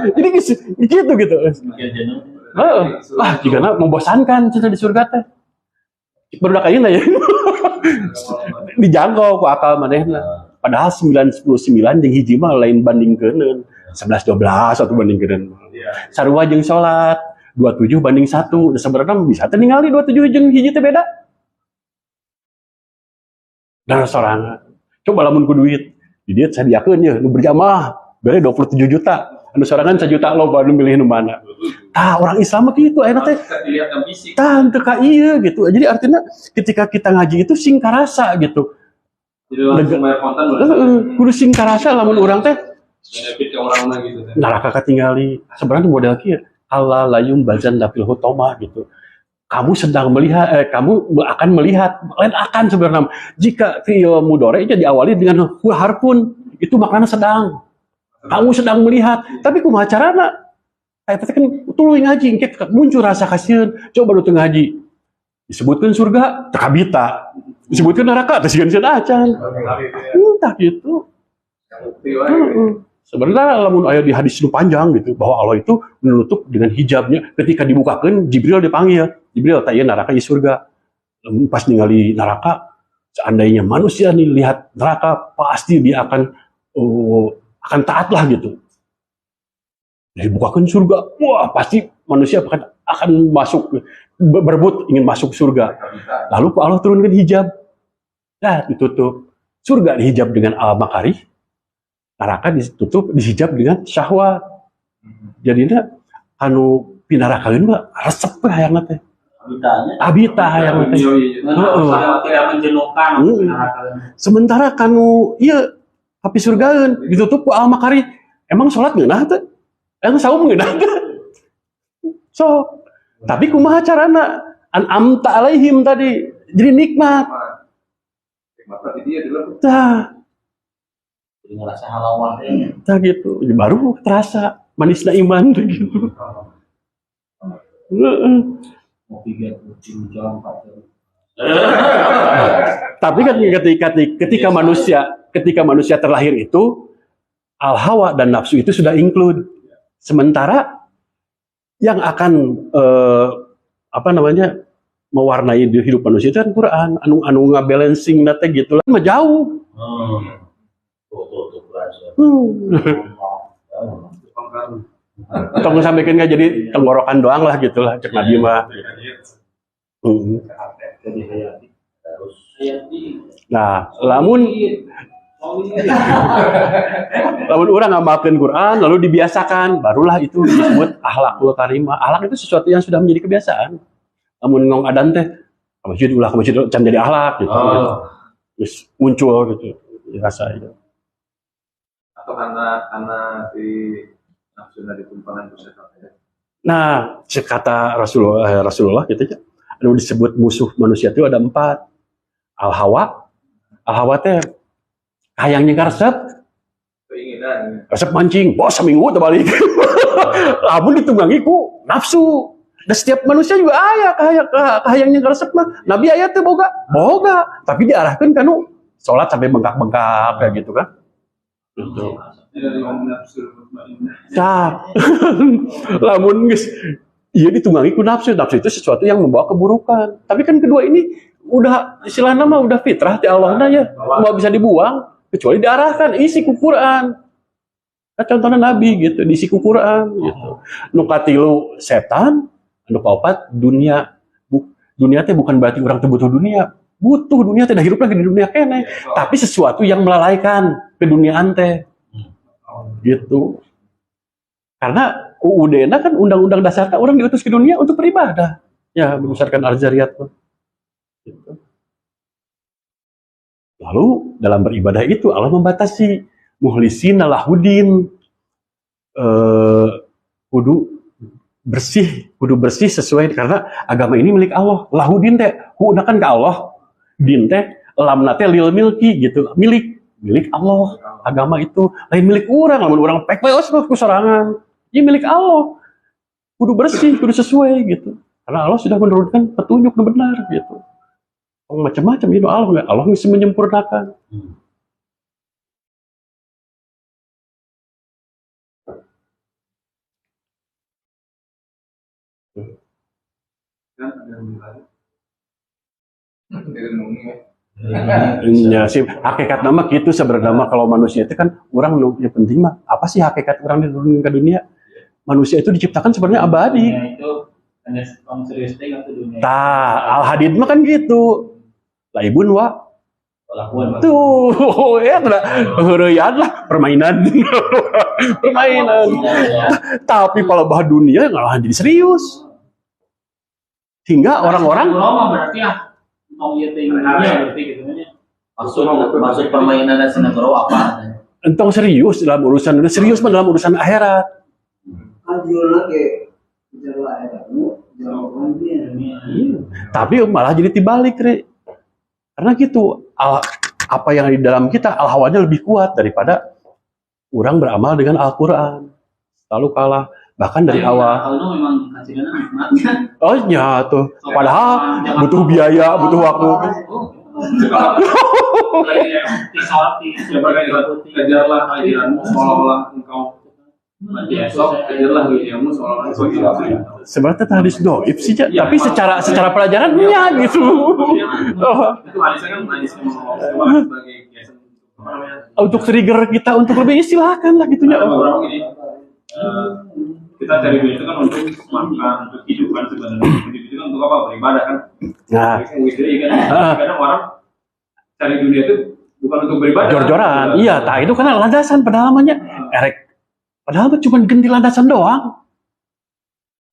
Jadi gitu. Makin jenuh. Jigana membosankan cerita di surga teh. Barudak ayeuna ya. Dijangkau ku akal manehna. Padahal 99 jeung hiji mah lain bandingkeun. 11 12 atau bandingkeun. Sarua jeung salat 27 banding 1. Sebenarnya bisa teh ningali 27 jeung hiji teh beda. Dan sorangan. Coba lamun ku duit. Di dieu sadiakeun ye nu berjamaah bere 27 juta. Anu sorangan 1 juta loba nu milih nu mana. Tah orang Islam mah kitu ayeuna teh. Dilihat yang fisik. Tah teu ka ieu gitu. Jadi artinya ketika kita ngaji itu sing karasa gitu. Jadi langsung bayar kontan Kudu sing karasa lamun urang teh benefit ke orang gitu. neraka katingali. Sebenarnya model kieu. Allah layum bazan dapil hutomah gitu. Kamu sedang melihat, kamu akan melihat, lain akan sebenarnya. Jika fi'il mudhari diawali dengan harpun, itu maknanya sedang. Kamu sedang melihat, tapi kumaha carana? Eta kan tuluy ngaji, engke muncul rasa kasihan. Coba lu teu ngaji. Disebutkan surga, teu kabita. Disebutkan neraka, teu sieun-sieun acan. Entah gitu. Sebenarnya lamun aya di hadis nu panjang gitu bahwa Allah itu menutup dengan hijabnya ketika dibukakan Jibril dipanggil. Jibril tanya neraka di surga. Pas ningali neraka, seandainya manusia nih lihat neraka pasti dia akan taat lah gitu. Dibukakan surga, wah pasti manusia akan masuk berebut ingin masuk surga. Lalu Allah turunkan hijab, nah ditutup. Surga dihijab dengan al-makarih. Neraka ditutup, dihijab dengan syahwat. Jadinya anu pinarakaeun mah resep we hayangna teh. Habita hayangna teh. Tidak menjenuhkan. Sementara kanu ieu tapi surgaeun ditutup ku al-makarih. Emang salat ngeunah teh? Emang saum ngeunah teh? So, tapi kumaha carana? An'amta alaihim tadi. Jadi nikmat. Nikmat tadi dia dulu. Tah. Jadi ngerasa halawah ya. Nah gitu, baru terasa manisnya iman gitu. Mau 30 jam, 4 jam. Tapi kan ketika manusia terlahir itu al-hawa dan nafsu itu sudah include. Sementara yang akan mewarnai hidup manusia itu kan Quran, anu ngabalancing nate gitu lah, mah jauh. Tong sampaikan nggak jadi tenggorokan doang lah gitulah cek Nabi mah. Jadi hayati. Terus Nah, lamun orang ngamalkeun Quran lalu dibiasakan, barulah itu disebut akhlakul karimah. Akhlak itu sesuatu yang sudah menjadi kebiasaan. Lamun ngong adan teh ke masjid can jadi akhlak gitu. Terus muncul gitu rasa itu. Atau karena si nafsu dari tumpangan itu sesuatu. Nah, kata Rasulullah gitu ya. Anu disebut musuh manusia itu ada 4. Al-hawa teh hayang nyengkar resep. Keinginan. Resep mancing, bos seminggu terbalik. Lamun ditunggangi ku nafsu. Dan setiap manusia juga hayang nyengkar resep mah. Nabi aya teh boga, tapi diarahkan kanu salat sampai bengkak-bengkak kayak gitu kan. Gitu. Dari om nafsu mutmainnah. Nah, lamun geus iya ditunggangi ku nafsu itu sesuatu yang membawa keburukan. Tapi kan kedua ini udah istilahnya mah udah fitrah ti Allahna ya, nggak bisa dibuang kecuali diarahkan isi ku Quran. Nah, contohnya Nabi gitu, diisi ku Quran gitu. Nu katilu setan, nu kaopat dunia. Dunia teh bukan berarti orang teh butuh dunia. Butuh dunia teh dah hirup lagi di dunia kene, tapi sesuatu yang melalaikan keduniaan teh. Gitu. Karena UUD-na kan undang-undang dasar orang diutus ke dunia untuk beribadah. Ya, berdasarkan Al-Zariyat. Gitu. Lalu dalam beribadah itu Allah membatasi muhlisina lahudin, kudu bersih sesuai karena agama ini milik Allah. Lahudin teh gunakan ke Allah, din teh lamna teh lil milki gitu, milik Allah. Agama itu lain milik orang, lamun orang pek-pek sorangan. Ini milik Allah. Kudu bersih, kudu sesuai gitu. Karena Allah sudah menurunkan petunjuk yang benar gitu. Macam-macam itu Allah bisa menyempurnakan. Kan ada yang bilang. Ya sih, hakikat nama gitu sebenarnya kalau manusia itu kan orang yang penting mah apa sih hakikat orang diturunkan ke dunia? Manusia itu diciptakan sebenarnya abadi. Dunia itu hanya serius atau dunia. Al-Hadid mah kan gitu. Laibun wa Lakuan tuh ya tidak heureuyaan lah permainan. Tapi kalau bah dunia ngalah jadi serius. Hingga orang-orang Roma berarti ya mau lihat dunia berarti gitu kan ya. maksud permainan dan sinetron apa? entong serius dalam urusan serius mah dalam urusan akhirat. Kan judulnya kayak bicara akhiratmu, jawaban dunia. Tapi malah jadi dibalik, Re. Karena gitu, apa yang di dalam kita, al-hawanya lebih kuat daripada orang beramal dengan Al-Quran. Lalu kalah, bahkan dari awal. Kalau memang hasilnya nikmatnya. Oh iya tuh, padahal butuh biaya, butuh waktu. Kejarlah ajaranmu seolah-olah engkau mati esok, kejarlah ilmu seolah-olah engkau hidup. Sebenarnya hadis doib sih, tapi secara pelajaran ya gitu. Itu hadisnya kan hadisnya sebagai kiasan apa namanya? Untuk trigger kita untuk lebih istilahkan lah gitunya. Beberapa gini, kita cari duit itu kan untuk makan, untuk hidup kan sebenarnya. Hidup itu kan untuk apa? Beribadah kan. Nah, Kadang orang cari dunia itu bukan untuk beribadah. jor-joran. Iya, tak itu karena landasan padahal namanya erek. Padahal tuh cuma ganti landasan doang.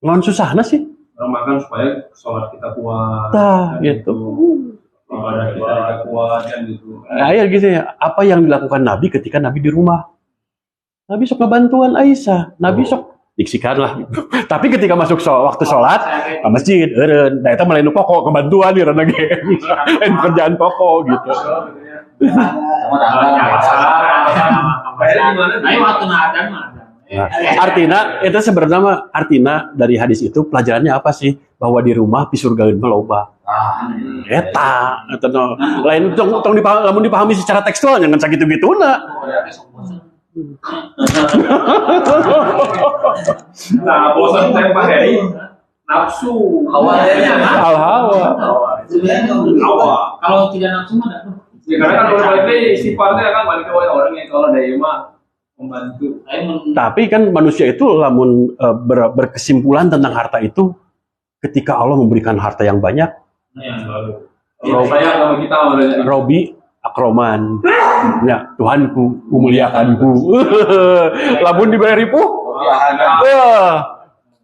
Ngon susahna sih. Orang makan supaya sholat kita kuat. Tah, gitu. Ibadah kita kuat kan gitu. Nah, ya gitu ya. Apa yang dilakukan Nabi ketika Nabi di rumah? Nabi sok ngebantuan Aisyah. Nabi sok diksikan lah. Tapi ketika masuk waktu sholat ke masjid, eureun. Da eta mah lain pokok kebantuan ya lagi. Lain kerjaan pokok gitu. Ayo waktu nadan mah. Nah, artinya itu sebenarnya artinya dari hadis itu pelajarannya apa sih? Bahwa di rumah di surga mah loba. Eta atau lain tong dipahami secara tekstual jangan sakitu-gituna. Nah, bosan teh Pak Heri nafsu Awalnya Al-hawa. hawa. Kalau tidak nafsu mah enggak. Ya karena kan orang balik sifatnya kan balik ke orang yang kalau dari mah membantu. Tapi kan manusia itu lamun berkesimpulan tentang harta itu ketika Allah memberikan harta yang banyak, yang baru. Saya sama kita awalnya. Robi akroman, ya Tuhanku, memuliakanku. Lamun diberi ripuh,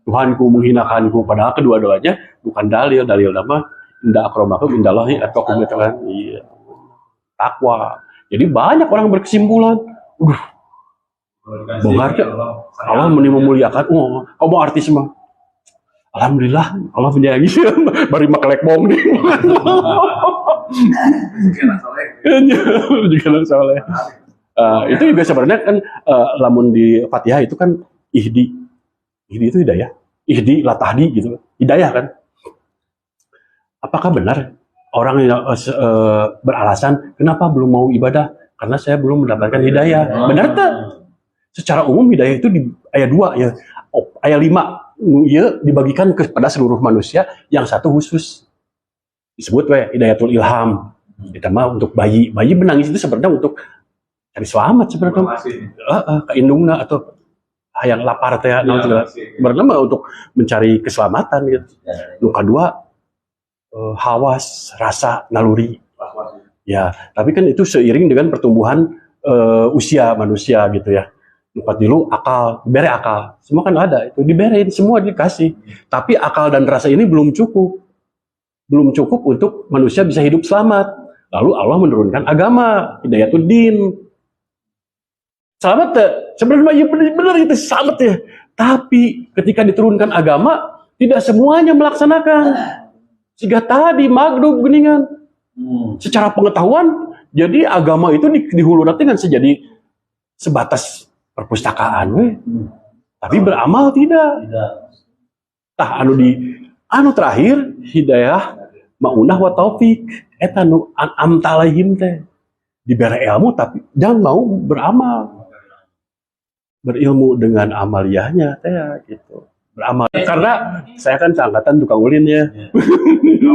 Tuhanku menghinakanku. Padahal kedua-duanya bukan dalil nama indah akromakum indallahi atqakum kan. Iya. Takwa. Jadi banyak orang berkesimpulan, bongkar Allah memuliakan. Oh, kamu artis mah. Alhamdulillah, Allah menyayangi. Bari makelek bong nih. Juga anak soleh. Itu juga sebenarnya kan lamun di Fatihah itu kan ihdi. Ihdi itu hidayah. Ihdi latahdi gitu. Hidayah kan. Apakah benar orang yang beralasan kenapa belum mau ibadah? Karena saya belum mendapatkan hidayah. Benar tak? Secara umum hidayah itu di ayat 2 ya. Ayat 5 ya dibagikan kepada seluruh manusia, yang satu khusus disebut hidayatul ilham. Kita mah untuk bayi menangis itu sebenarnya untuk cari selamat sebenarnya. Keindungna atau yang lapar teh sebenarnya untuk mencari keselamatan gitu. Yang kedua hawas, rasa, naluri. Ya, tapi kan itu seiring dengan pertumbuhan usia manusia gitu ya. Lupa dulu akal, diberi akal. Semua kan ada, itu diberein, semua dikasih. Tapi akal dan rasa ini belum cukup. Belum cukup untuk manusia bisa hidup selamat. Lalu Allah menurunkan agama, hidayatul din. Selamat ya? Sebenarnya ya benar itu selamat ya. Tapi ketika diturunkan agama, tidak semuanya melaksanakan. Jika tadi maghrib geningan. Secara pengetahuan, jadi agama itu dihuluratkan kan sejadi sebatas perpustakaan, tapi beramal tidak. Tah anu terakhir hidayah maunah wa taufik eta nu amta alaihim teh diberi ilmu tapi jangan mau beramal, berilmu dengan amaliyahnya teh gitu, beramal. Karena saya kan seangkatan tukang ulin ya. Itu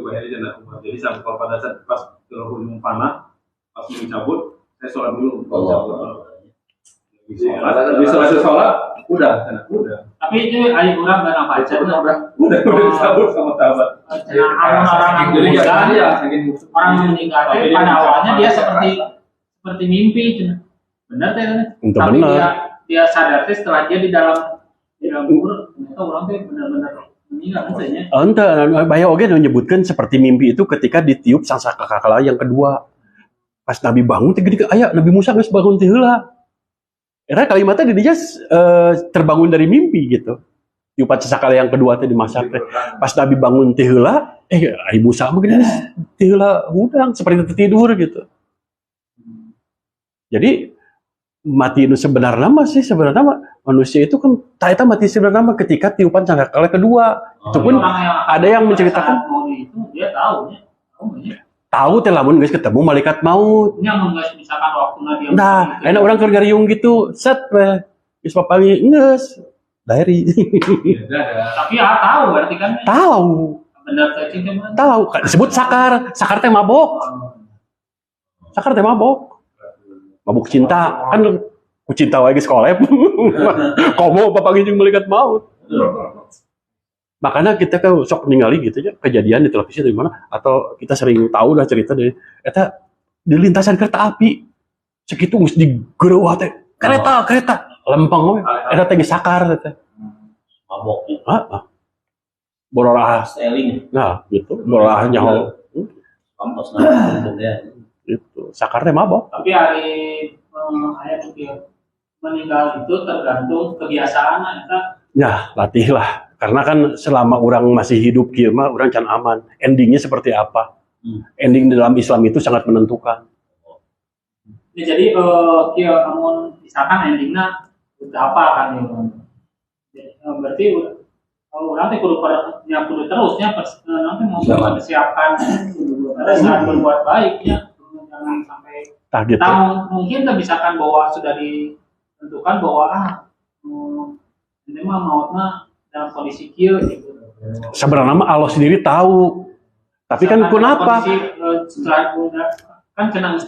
banyak janda. Jadi sampai pada saat pas turun panah pas mau cabut, saya sholat dulu. Bisa sholat, udah. Tapi itu ayo kurang dan apa aja? Udah cabut sama sahabat. Orang meninggal pada awalnya dia seperti mimpi, benar teh. Tapi dia sadar teh setelah dia di dalam kubur, ternyata orang teh benar-benar meninggal katanya. Ente, Bahaya oge menyebutkan seperti mimpi itu ketika ditiup sangkakala yang kedua. Pas Nabi bangun, Nabi Musa geus bangun teh heula. Era kalimatnya di dia terbangun dari mimpi gitu. Tiupan sangkakala yang kedua teh dimasak teh. Pas Nabi bangun teh heula, Nabi Musa mah gini teh heula udang seperti tertidur gitu. Jadi mati itu sebenarnya manusia itu kan taeta mati sebenarnya ketika tiupan sangkakala kedua. Itu pun ada yang menceritakan dia tahu teh lamun geus ketemu malaikat maut. Nya mun geus misalkan waktuna dia. Nah, enak orang keur gariung gitu, set we. Geus papangi geus. Dari. Tapi tahu berarti kan. Tahu. Benar teh mah. Tahu, disebut sakar. Sakar teh mabok. Sakar teh mabok. Mabuk cinta. Kan ku cinta wae geus kolep. Komo papangi jeung malaikat maut. Makanya kita kan sok ningali gitu ya kejadian di televisi dari mana, atau kita sering tahu lah cerita dari eta di lintasan kereta api segitu geus digereuah teh kereta lempeng we eta teh sakar teh mabok bororah styling nah gitu bororah nyaho kampus ya itu sakar teh mabok. Tapi hari ayat meninggal itu tergantung kebiasaan eta ya latih lah. Karena kan selama orang masih hidup kieu mah orang can aman. Endingnya seperti apa? Ending dalam Islam itu sangat menentukan. Ya, jadi kieu amun misalkan endingnya apa kan berarti orang teh kudu terusnya nanti mau mempersiapkan pada saat berbuat baiknya jangan sampai Gitu. Mungkin misalkan bahwa sudah ditentukan bahwa ini mah mautnya dalam kondisi kieu gitu. Sebenarnya Allah sendiri tahu. Tapi kan kenapa? Setelah kan cenah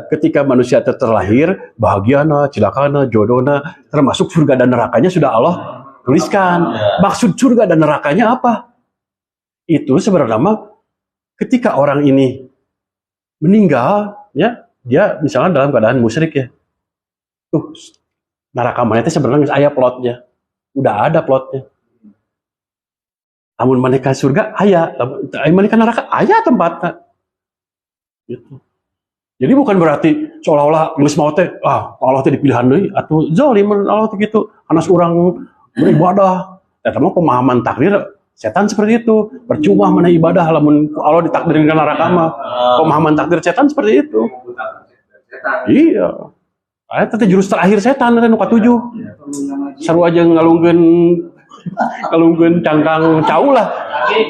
ketika manusia terlahir, bahagiana, cilakana, jodohna, termasuk surga dan nerakanya sudah Allah tuliskan. Maksud surga dan nerakanya apa? Itu sebenarnya ketika orang ini meninggal, ya dia misalnya dalam keadaan musyrik ya, neraka mana itu sebenarnya aya plotnya, udah ada plotnya. Namun mereka surga aya, mereka neraka aya tempatnya. Gitu. Jadi bukan berarti seolah-olah geus mau teh Allah teh dipilihan deui atau zalim Allah teh gitu karena seorang beribadah. Eta mah pemahaman takdir setan seperti itu. Percuma mana ibadah lamun Allah ditakdirin ka neraka mah. Pemahaman takdir setan seperti itu. Iya. Eta teh jurus terakhir setan nu katujuh. Sarua aja ngalungkeun cangkang cau lah.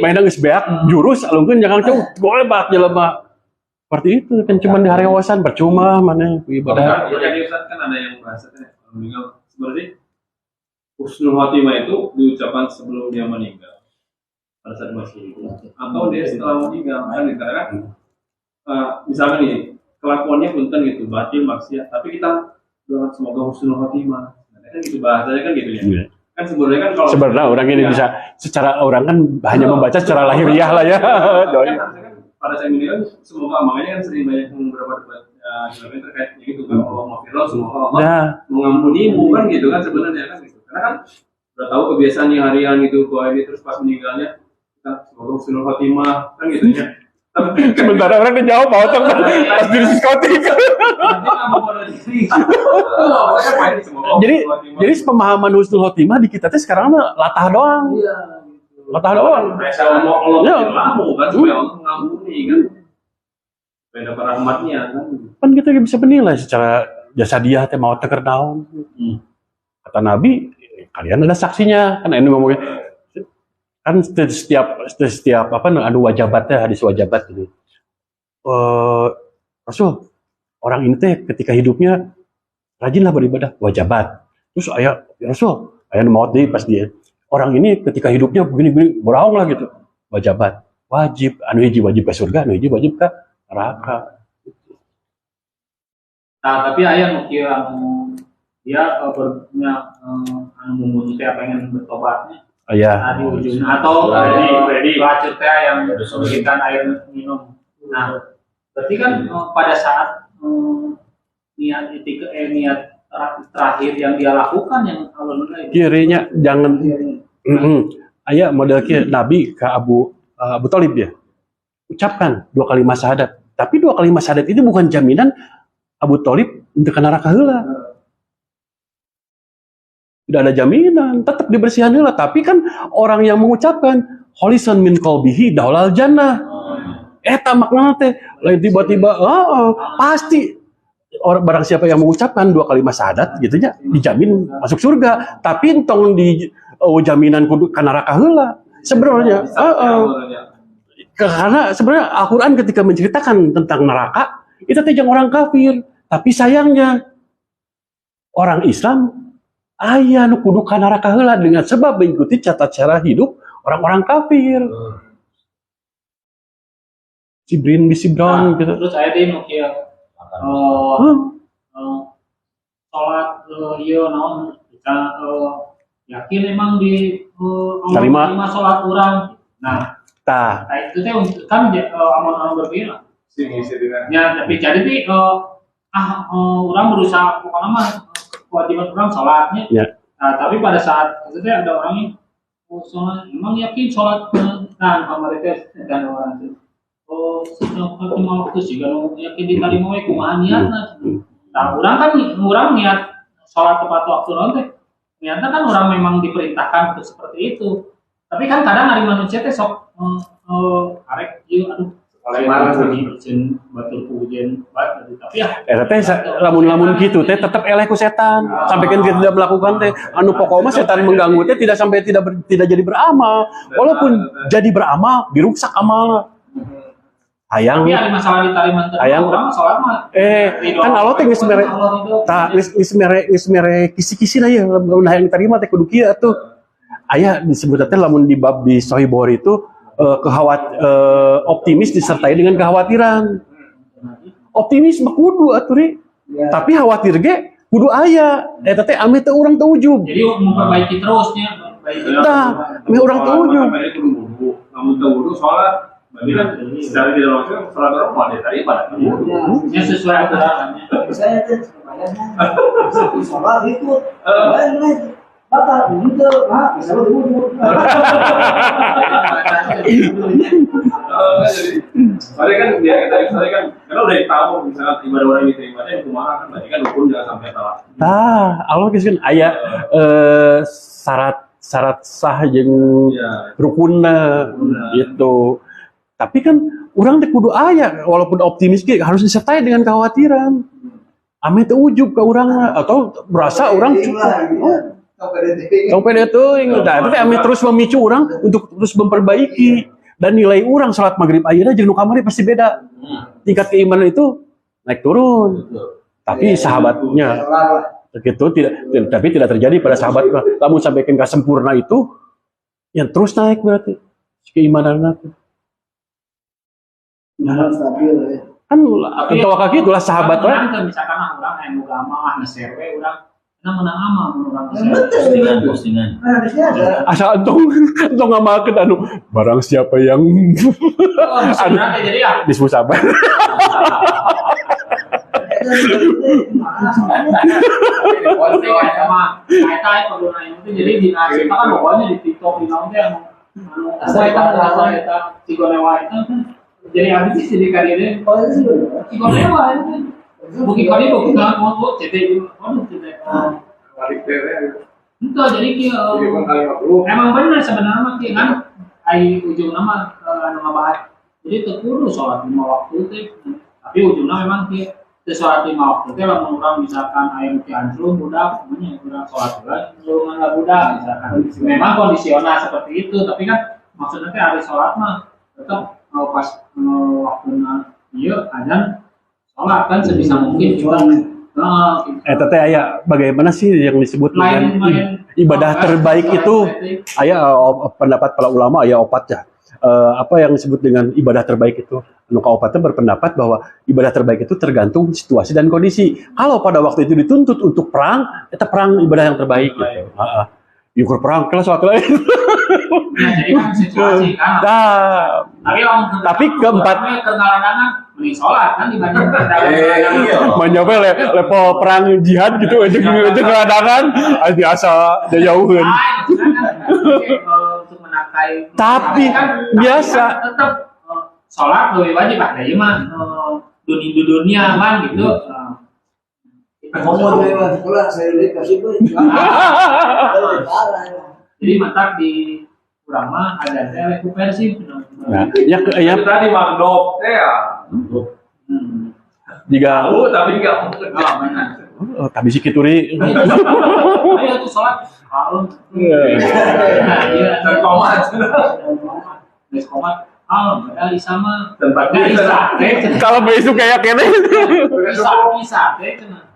Main geus beak jurus alungkeun cangkang cau boleh bak jelema. Seperti itu kan cuma di hariawasan percuma mana ibadah. Jadi Ustaz kan ada yang bahasa meninggal sebenarnya husnul khotimah itu diucapkan sebelum dia meninggal pada saat masih hidup atau dia setelah meninggal kan dikatakan misalnya nih kelakuannya punten gitu batil maksiat tapi kita doa semoga husnul khotimah kan gitu bahasanya kan gitu ya. Yeah. Kan sebenarnya kan kalau sebenarnya orang ini bisa secara orang kan hanya membaca secara lahiriah lah ya. Pada saat ini kan semoga makanya kan sering banyak beberapa debat terkait gitu kan Allah maghfirah semoga Allah mengampunimu kan gitu kan sebenarnya kan gitu. Karena kan udah tahu kebiasaannya harian gitu kalau ini terus pas meninggalnya kita semoga husnul khotimah kan gitu ya. Sementara orang dijawab mau tuh pas di diskotik. Jadi pemahaman husnul khotimah di kita teh sekarang mah latah doang. Latah doang. Ya. Kan supaya Allah mengampuni kan. Supaya dapat rahmatnya kan. Kan kita bisa menilai secara jasa dia teh mau teker naon. Kata Nabi, kalian ada saksinya. Kan ini ngomongnya kan setiap apa anu wajabatnya hadis wajabat ini. Rasul, orang ini teh ketika hidupnya rajinlah beribadah wajabat. Terus aya Rasul, aya maut deui pas dia. Orang ini ketika hidupnya begini-begini beraung lah gitu. Wajabat, wajib, anu hiji wajib ke surga, anu hiji wajib ke neraka. Nah, tapi aya nu kieu anu dia bernya anu mumun teh pengen bertobatnya. Iya. Di ujungnya atau ready bacot teh yang memberikan air minum. Nah, berarti kan pada saat niat terakhir yang dia lakukan yang Allah nilai. Kirinya jangan aya model kieu Nabi ke Abu Thalib ya. Ucapkan 2 kalimat syahadat. Tapi 2 kalimat syahadat itu bukan jaminan Abu Thalib untuk ke neraka heula. Tidak ada jaminan, tetap dibersihan heula. Tapi kan orang yang mengucapkan kholisan min qalbihi daulal jannah. Eta makna teh lain tiba-tiba pasti orang barang siapa yang mengucapkan 2 kalimat syahadat gitu nya dijamin masuk surga. Tapi entong di jaminan kudu ka neraka heula sebenarnya. Karena sebenarnya Al-Qur'an ketika menceritakan tentang neraka itu teh jangan orang kafir, tapi sayangnya orang Islam aya nu kudu ka neraka heula dengan sebab mengikuti tata cara hidup orang-orang kafir. Cibrin bisibron gitu. Terus aya deui nu kieu salat ieu naon kita yakin emang di terima salat urang. Nah, itu teh kan amal-amal berbeda. Ya, tapi jadi teh urang berusaha pokokna mah kewajiban urang salatnya. Ya. Nah, tapi pada saat itu teh ada orang yang salat emang yakin salat nah kamari teh dan orang itu sedang lima waktu sih kalau yakin diterima wae kumaha niatna. Nah, urang niat salat tepat waktu nanti. Niatnya kan orang memang diperintahkan untuk seperti itu. Tapi kan kadang hari manusia teh sok arek ieu aduh batur pujian tapi ya teh lamun kitu teh tetep eleh ku setan. Sampai kan kita tidak melakukan teh anu pokoknya setan mengganggu teh tidak sampai tidak jadi beramal. Walaupun jadi beramal dirusak amalna. Hayang masalah diterima orang salat mah kan Allah teh geus mere kisi-kisina ya lamun hayang diterima teh kudu kieu atuh aya disebut teh lamun di bab di Sahih Bukhari itu optimis disertai dengan kekhawatiran. Optimis mah kudu atuh tapi khawatir ge kudu aya. Eta teh ame teh urang teu ujug. Jadi memperbaiki terusnya. Tah, ame urang teu ujug. Namun teu wudu sholat, berarti kan secara tidak langsung sholat orang mau tadi pada wudu. Ya sesuai aturannya. Saya tuh semuanya sholat itu, lain batal gitu, bisa berwudu. Soalnya kan dia tadi kan karena udah tahu misalnya ibadah orang diterimanya itu kumaha kan berarti kan hukum jangan sampai salah. Allah geus aya syarat sah jeung rukunna gitu. Tapi kan orang teh kudu aya walaupun optimis ge harus disertai dengan kekhawatiran. Ame teu ujub ka urang atau berasa orang pede teuing. Tapi ame terus memicu orang untuk terus memperbaiki dan nilai orang salat maghrib ayeuna jeung nu kamari pasti beda. Tingkat keimanan itu naik turun. Tapi sahabatnya begitu tapi tidak terjadi pada sahabat. Namun sampai ke sempurna itu yang terus naik berarti keimanan aku. Kan atau kaki itulah sahabat lah. Misalkan orang yang agama ngeserwe orang menang amal orang Postingan. Asal entong ngamalkeun anu barang siapa yang jadi ya disebut sabar. Jadi di kita kan pokoknya di TikTok di naon teh saya kan si gonewa itu jadi habis jadi kadire si gonewa itu mungkin kali itu kan mau CT balik teh. itu jadi emang benar sebenarnya kan ai ujung nama anu ngabahas jadi terkudu sholat 5 waktu teh tapi ujungnya memang dia sholat 5 waktu teh lamun urang misalkan aya nu anjlung budak namanya urang sholat heula lu nggak budak misalkan memang kondisional seperti itu tapi kan maksudnya teh hari sholat mah tetap pas waktunya ieu adzan sholat kan sebisa mungkin juga Teteh aya bagaimana sih yang disebut dengan ibadah terbaik itu? Aya pendapat para ulama aya opatnya. Apa yang disebut dengan ibadah terbaik itu? Anu kaopatnya berpendapat bahwa ibadah terbaik itu tergantung situasi dan kondisi. Kalau pada waktu itu dituntut untuk perang, itu perang ibadah yang terbaik gitu. Yukur perang kelas waktu lain. Ya, jadi kan situasi kan. Tapi keempat mending sholat kan dibanding mencoba level perang jihad gitu aja keadaan biasa jauhin. Untuk menakai. Tapi biasa tetap sholat lebih wajib lah. Dari mah dunia kan gitu. Ngomong dari sekolah saya lihat kasih tuh. Jadi mantap di ulama ada rekupersi. Nah, ya Tadi mandop teh ya. Jika Tapi enggak mungkin. Benar. tapi si kituri Ayo tuh sholat. Iya. Terkomat. Guys komat. Ada sama. Tempat kalau besok kayak kene Bisa teh kena.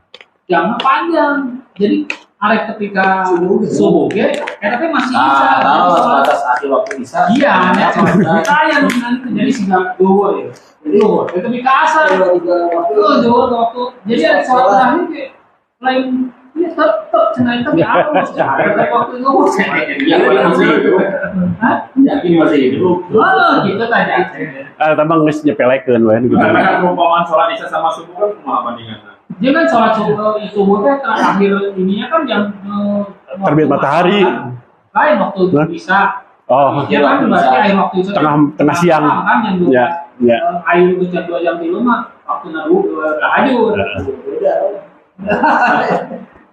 Jamnya panjang. Jadi arek ketika subuh ge tapi masih bisa. Batas akhir waktu bisa. Iya, saya nanti jadi singgah duhur ya. Duhur, itu di kasar. Duhur waktu. Jadi ada sholat terakhir kayak lain ya tetap cenah tapi harus ada waktu duhur. Yakin masih hidup. Kita tanya. tambah geus nyepelekeun we gitu. Karena kan perumpamaan sholat isya sama subuh kan kumaha bandinganna? Dia kan sholat subuh teh terakhir ininya kan jam Terbit matahari. Lain waktu bisa. Oh, Ya kan berarti air waktu itu tengah siang. Kan jam 12. Ya, ya. Air itu jam 2 jam 3 mah waktu tahajud.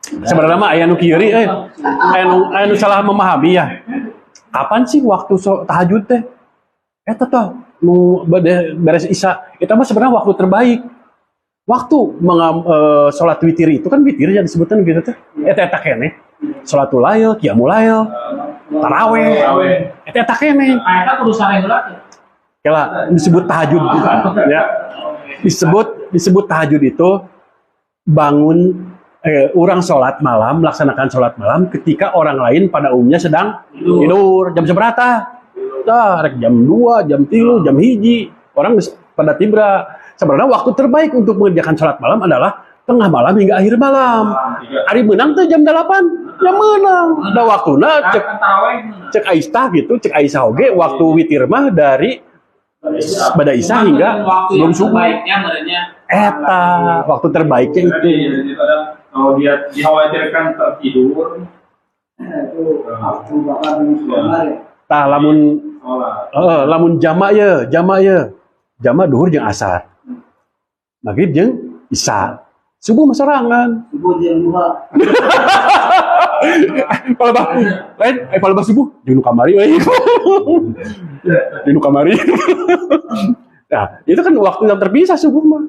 Sebenarnya mah aya nu kieu aya nu salah memahami ya. Kapan sih waktu tahajud teh? Eta tah nu beres isya. Itu mah sebenarnya waktu terbaik. Waktu sholat witir itu kan witir yang disebutkan gitu teh. Eta keneh. Sholatul lail, qiyamul lail, tarawih. Eta keneh. Eta kudu sare heula teh. Kela disebut tahajud ya. Disebut tahajud itu bangun orang sholat malam, melaksanakan sholat malam ketika orang lain pada umumnya sedang tidur. Jam seberapa? rek jam 2, jam 3, jam 1, orang geus pada tibra. Sebenarnya waktu terbaik untuk mengerjakan sholat malam adalah tengah malam hingga akhir malam. Hari menang tuh jam 8, jam menang. Da waktuna cek Aisyah gitu, cek Aisyah oge waktu witir mah dari pada Isya hingga belum subuh. Baiknya merenya Eta waktu terbaiknya itu. Jadi kadang kalau dia dikhawatirkan tertidur, Itu aku bakal dengan sebenarnya. Tah lamun sholat. lamun jamak duhur jeung asar. Maghrib jeung isya. Subuh mah sorangan. Subuh jam 2. Palebah lain palebah subuh jeung nu kamari we. Di nu kamari. Nah, itu kan waktu yang terpisah subuh mah.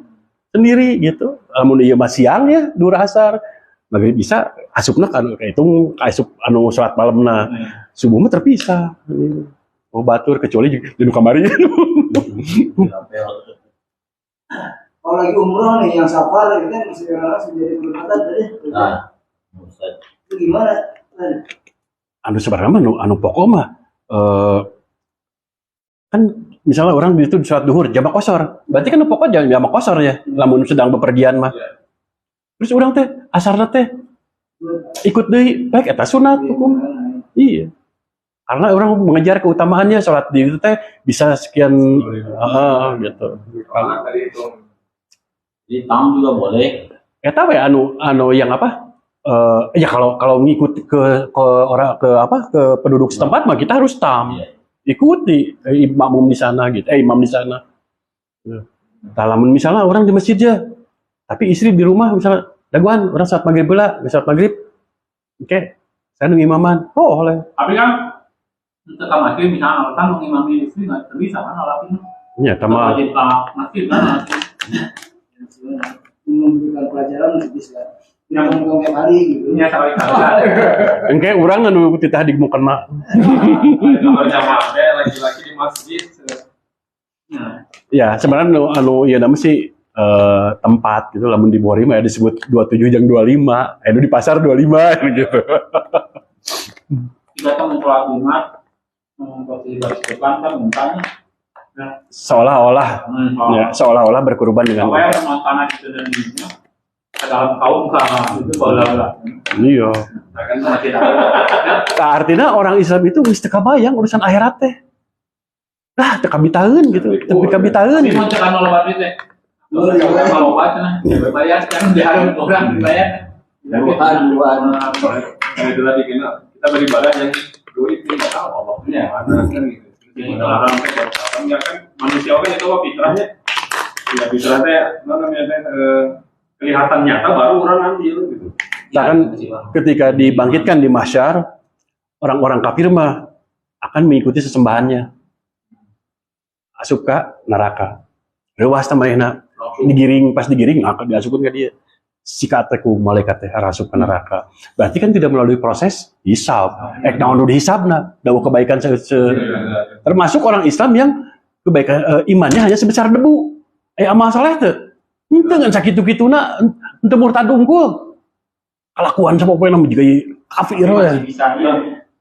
Sendiri gitu. Lamun ieu mah siang ya duhur asar. Maghrib isya asupna kan hitung asup anu salat malamna. Subuh mah terpisah. Oh batur kecuali di nu kamari. Kalau lagi umroh nih yang safar kita masih jadi berkatan tadi. Nah, Ustaz. Itu gimana? Anu sebenarnya mah anu pokok mah kan misalnya orang itu di sholat duhur jamak kosor, berarti kan pokok jamak kosor ya, lamun sedang bepergian mah. Terus orang teh asarna teh ikut deui baik eta sunat hukum. Iya. Karena orang mengejar keutamaannya sholat di itu teh bisa sekian gitu. Karena tadi itu Jadi tam juga boleh. Eta we anu yang apa? Ya kalau ngikut ke orang ke penduduk setempat mah kita harus tam. Iya. Ikuti imam di sana gitu. Imam di sana. Lamun misalnya orang di masjid aja, tapi istri di rumah misalnya daguan orang saat maghrib bela, saat maghrib. Oke, saya nunggu imaman. Oh, oleh. Tapi kan untuk masjid misalnya alasan mengimami istri nggak bisa kan alasannya. Ya, sama Wajib ke masjid kan. Memberikan pelajaran masih bisa. Yang ngomong tiap hari gitu. Punya sekali engke urang anu titah digmukan mah. Kamar jamaah teh laki-laki di masjid. Ya, sebenarnya anu ya nama sih tempat gitu lamun di Bori mah ya disebut 27 jeung 25. Anu di pasar 25 gitu. Kita kan mencoba umat memposisi baris depan kan mintanya. Seolah-olah seolah-olah berkorban dengan Apa yang makanan itu dan minumnya ke dalam kaum itu bola-bola. iya. Kan masih ada. Nah, artinya orang Islam itu geus teu kabayang urusan akhirat teh. Lah, teu kabitaeun gitu, teu kabitaeun. Ini mau cekan loba duit teh. Kalau loba cenah bayar kan diharap orang dibayar. Duluan. Nah, itu tadi kita beribadah yang duit ini nggak tahu Allahnya mana kan gitu. Jadi orang ya kan manusia kan itu apa fitrahnya? Ya fitrahnya apa namanya kelihatan nyata baru orang ambil gitu. Nah, kan ketika dibangkitkan di mahsyar, orang-orang kafir mah akan mengikuti sesembahannya. Asup ka neraka. Leuwas teh manehna digiring, pas digiring akan diasupkeun ka dia. Sikat teh ku malaikat teh asup ka neraka. Berarti kan tidak melalui proses hisab. Naon nu dihisabna? Dawa kebaikan termasuk orang Islam yang kebaikan imannya hanya sebesar debu. Amal saleh teh henteu ngan sakitu-kituna henteu murtad unggul. Kalakuan sapopoe nama juga kafir ya. Bisa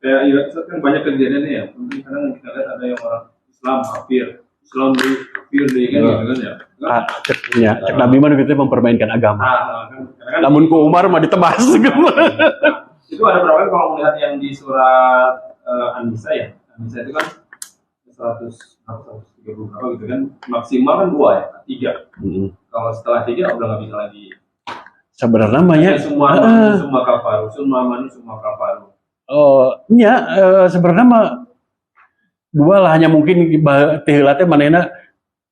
Ya, kan banyak kejadiannya ya. Mungkin kadang kita lihat ada yang orang Islam kafir kan gitu kan ya. Cek Nabi mah gitu mempermainkan agama. Kan Namun ku Umar mah ditebas. itu ada berapa kan kalau melihat yang di surat An-Nisa ya. An-Nisa itu kan 130 berapa gitu kan. Maksimal kan 2 ya, 3. Kalau setelah 3 udah nggak bisa lagi. Sebenarnya namanya Semua kafaru, semua kafaru. Sebenarnya mah dua lah, hanya mungkin tihilatnya manehna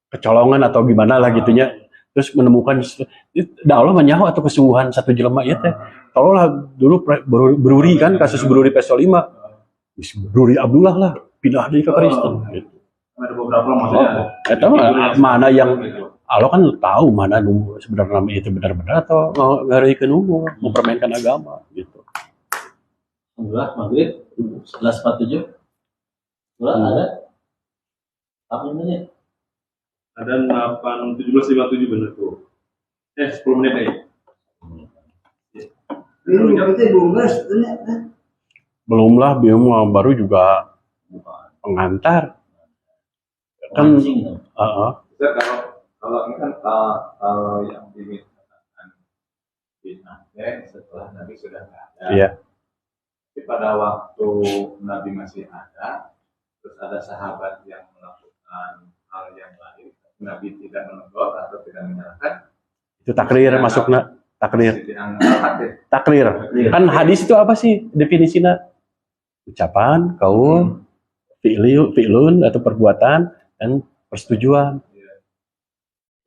kecolongan atau gimana lah gitunya, terus menemukan da Allah menyaho atau kesungguhan satu jelema ieu teh. Kalau lah dulu Bruri kan kasus Bruri P5 Bruri Abdullah lah pindah deui ka Kristen gitu. Ada beberapa maksudnya. Eta mana yang Allah kan tahu mana nu sebenarnya nama itu benar-benar atau ngareuikeun unggul, mempermainkan agama gitu. Alhamdulillah maghrib 11.47. Ada apa namanya? Ada 17.57 benar tuh. 10 menit aja. Ini berarti belum beres, ternyata. Belum lah, baru juga pengantar. Kan- Mancing itu. Bisa kalau ini kan kalau yang dimintakan di Aceh setelah Nabi sudah nggak ada. Iya. Tapi pada waktu Nabi masih ada, terus ada sahabat yang melakukan hal yang lain, Nabi tidak menegur atau tidak menyalahkan, Itu takrir masukna. Takrir. masih dianggap hadis. Takrir. Kan hadis itu apa sih definisinya? Ucapan, kaul, fi'lun atau perbuatan dan persetujuan.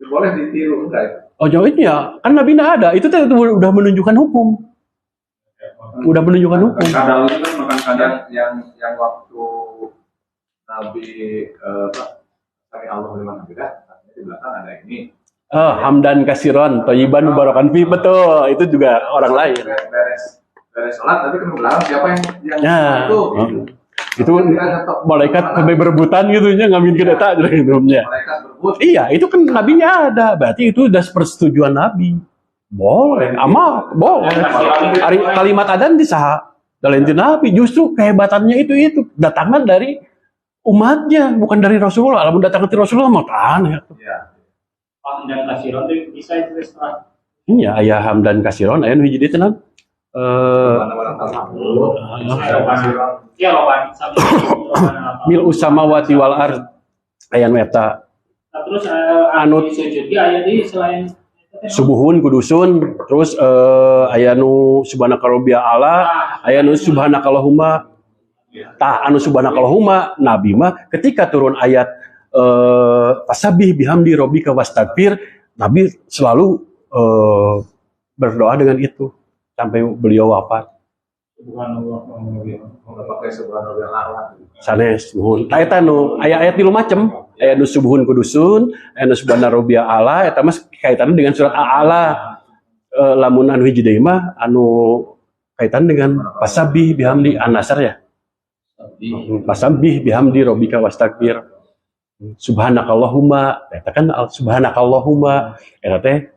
Boleh ditiru enggak itu? Oh jauhnya, kan Nabi nggak ada. Itu tuh udah menunjukkan hukum. Udah menunjukkan hukum. Kadal itu kan makan kadang yang waktu Nabi Sami Allah lima Nabi dah, artinya di belakang ada ini. Hamdan kasiron, thayyiban mubarakan fi, betul. Itu juga orang lain. Beres sholat, tapi kan belakang siapa yang Ya. itu? Itu malaikat sampai berebutan gitu nya ngamin ke data dari hidupnya. Malaikat berebut. Iya, itu kan nabinya ada. Berarti itu udah persetujuan nabi. Boleh, amal, boleh. Kalimat adzan disah dalam nabi. Justru kehebatannya itu datangnya dari umatnya, bukan dari Rasulullah. Kalau datang dari Rasulullah mah aneh. Iya. Dan kasiron itu bisa itu setelah Iya, ayah hamdan kasiron, ayah nu hiji dieu tenan. ya loban sampai Mil usamawati wal ard aya nu eta terus Anut. sujud dia aya di selain subuhun kudusun, terus aya nu subhanakallahumma ala, aya nu subhanakallahumma. Tah anu subhanakallahumma nabi mah ketika turun ayat fasabih bihamdi rabbika wastaghfir, nabi selalu berdoa dengan itu sampai beliau wafat. Pakai subhanallah Allah. Sanes nuhun. Ta eta nu aya-aya 3 macem. Aya nu subuhun kudusun, aya nu subhana rabbiyal ala, eta mah kaitanna dengan surat Al-A'la. Lamun anu hiji deui mah anu kaitan dengan fasabih bihamdi an-nasr ya. Fasabih bihamdi rabbika wastaghfir. Subhanakallahumma, eta kan subhanakallahumma eta teh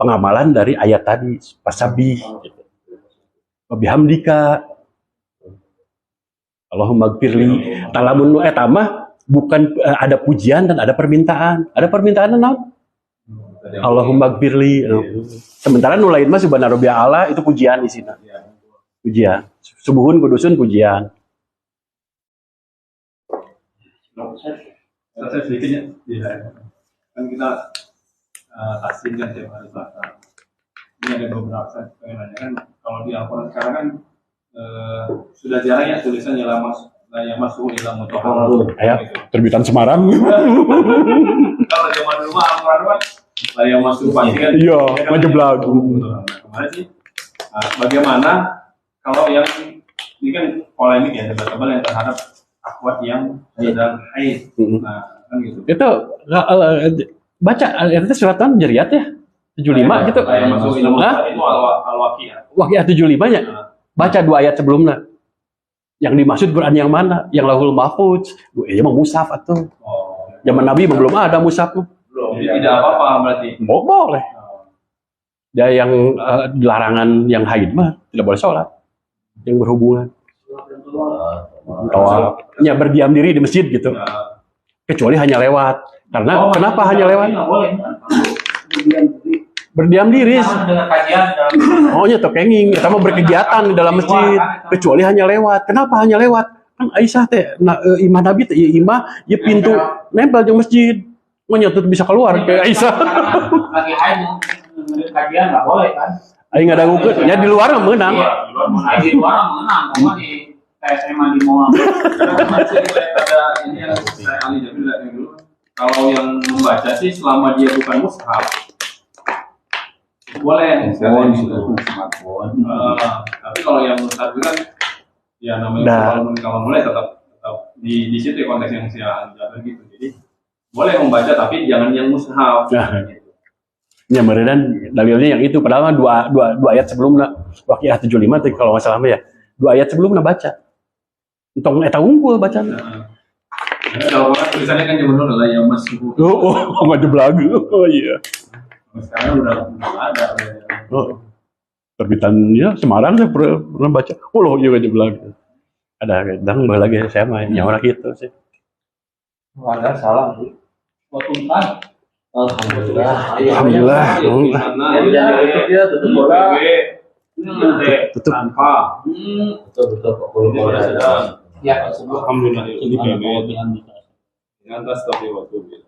pengamalan dari ayat tadi fasabih gitu. Bihamdika Allahumma gfirli. Talamun nu eta mah bukan ada pujian dan ada permintaan. Ada permintaan naon? Allahumma gfirli. Sementara nu lain mah subhana rabbiyal ala itu pujian di sini. Pujian. Subuhun kudusun pujian. Saya sedikitnya, kan kita taslim kan tiap hari Selasa. Ini ada beberapa saya pengen nanya kan, kalau di Al-Quran sekarang kan sudah jarang ya tulisan yang masuk dalam mutahharun. Aya terbitan Semarang. Kalau zaman dulu mah Al-Quran kan yang masuk pasti kan. Iya, ngejeblag. Kemarin sih, bagaimana kalau yang ini kan polemik ya, debatable yang terhadap akhwat yang sedang haid. Nah, kan gitu. Itu baca itu suratan Jariyat ya. 75 gitu. Yang masuk ilmu Hah? itu al-waqiah. Waqiah 75 nya. Baca 2 ayat sebelumnya. Yang dimaksud Quran yang mana? Yang Lauhul Mahfuz. Iya mah mushaf atuh. Oh. Zaman Nabi mah belum ada mushaf. Jadi tidak apa-apa berarti. Boleh. Ya yang larangan yang haid mah tidak boleh sholat. Yang berhubungan. Tawaf. Ya berdiam diri di masjid gitu. Kecuali hanya lewat. Karena kenapa hanya lewat? Berdiam diri. dengan kajian Oh nya kenging, kita mau berkegiatan di dalam masjid, kecuali hanya lewat. Kenapa hanya lewat? Kan Aisyah teh, imah Nabi teh, imah, ya pintu nempel di masjid, nya tuh bisa keluar ke Aisyah. lagi haid kajian nggak boleh kan? Aing nggak ada ngukeun, ya di luar mah menang. Di luar menang, cuma di SMA di Moa. Ada ini yang saya Ali Jabil yang dulu. Kalau yang membaca sih selama dia bukan mushaf boleh. Tapi kalau yang mushaf itu kan ya namanya kalau mulai tetap di situ konteks yang saya ajarkan gitu. Jadi boleh membaca tapi jangan yang mushaf. Gitu. Ya meredan dalilnya yang itu, padahal dua ayat sebelumnya Waqiah 75 teh kalau nggak salah ya. 2 ayat sebelumnya baca. Entong eta unggul bacaan. Kalau orang tulisannya kan zaman dulu lah yang masih. Oh, ngajeblag. Oh iya. Sekarang udah ada. Oh. Terbitannya Semarang saya pernah baca. Oh loh, iya ngajeblag. Ada kadang lagi saya mah nyawa gitu sih. Melanggar salah sih. Waktu kan Alhamdulillah. Alhamdulillah. Di sana Jangan tutup dia, tutup bola. Tutup. tanpa Betul Pak. ini pada sedang ya alhamdulillah ini payment dengan di atas tapi waktu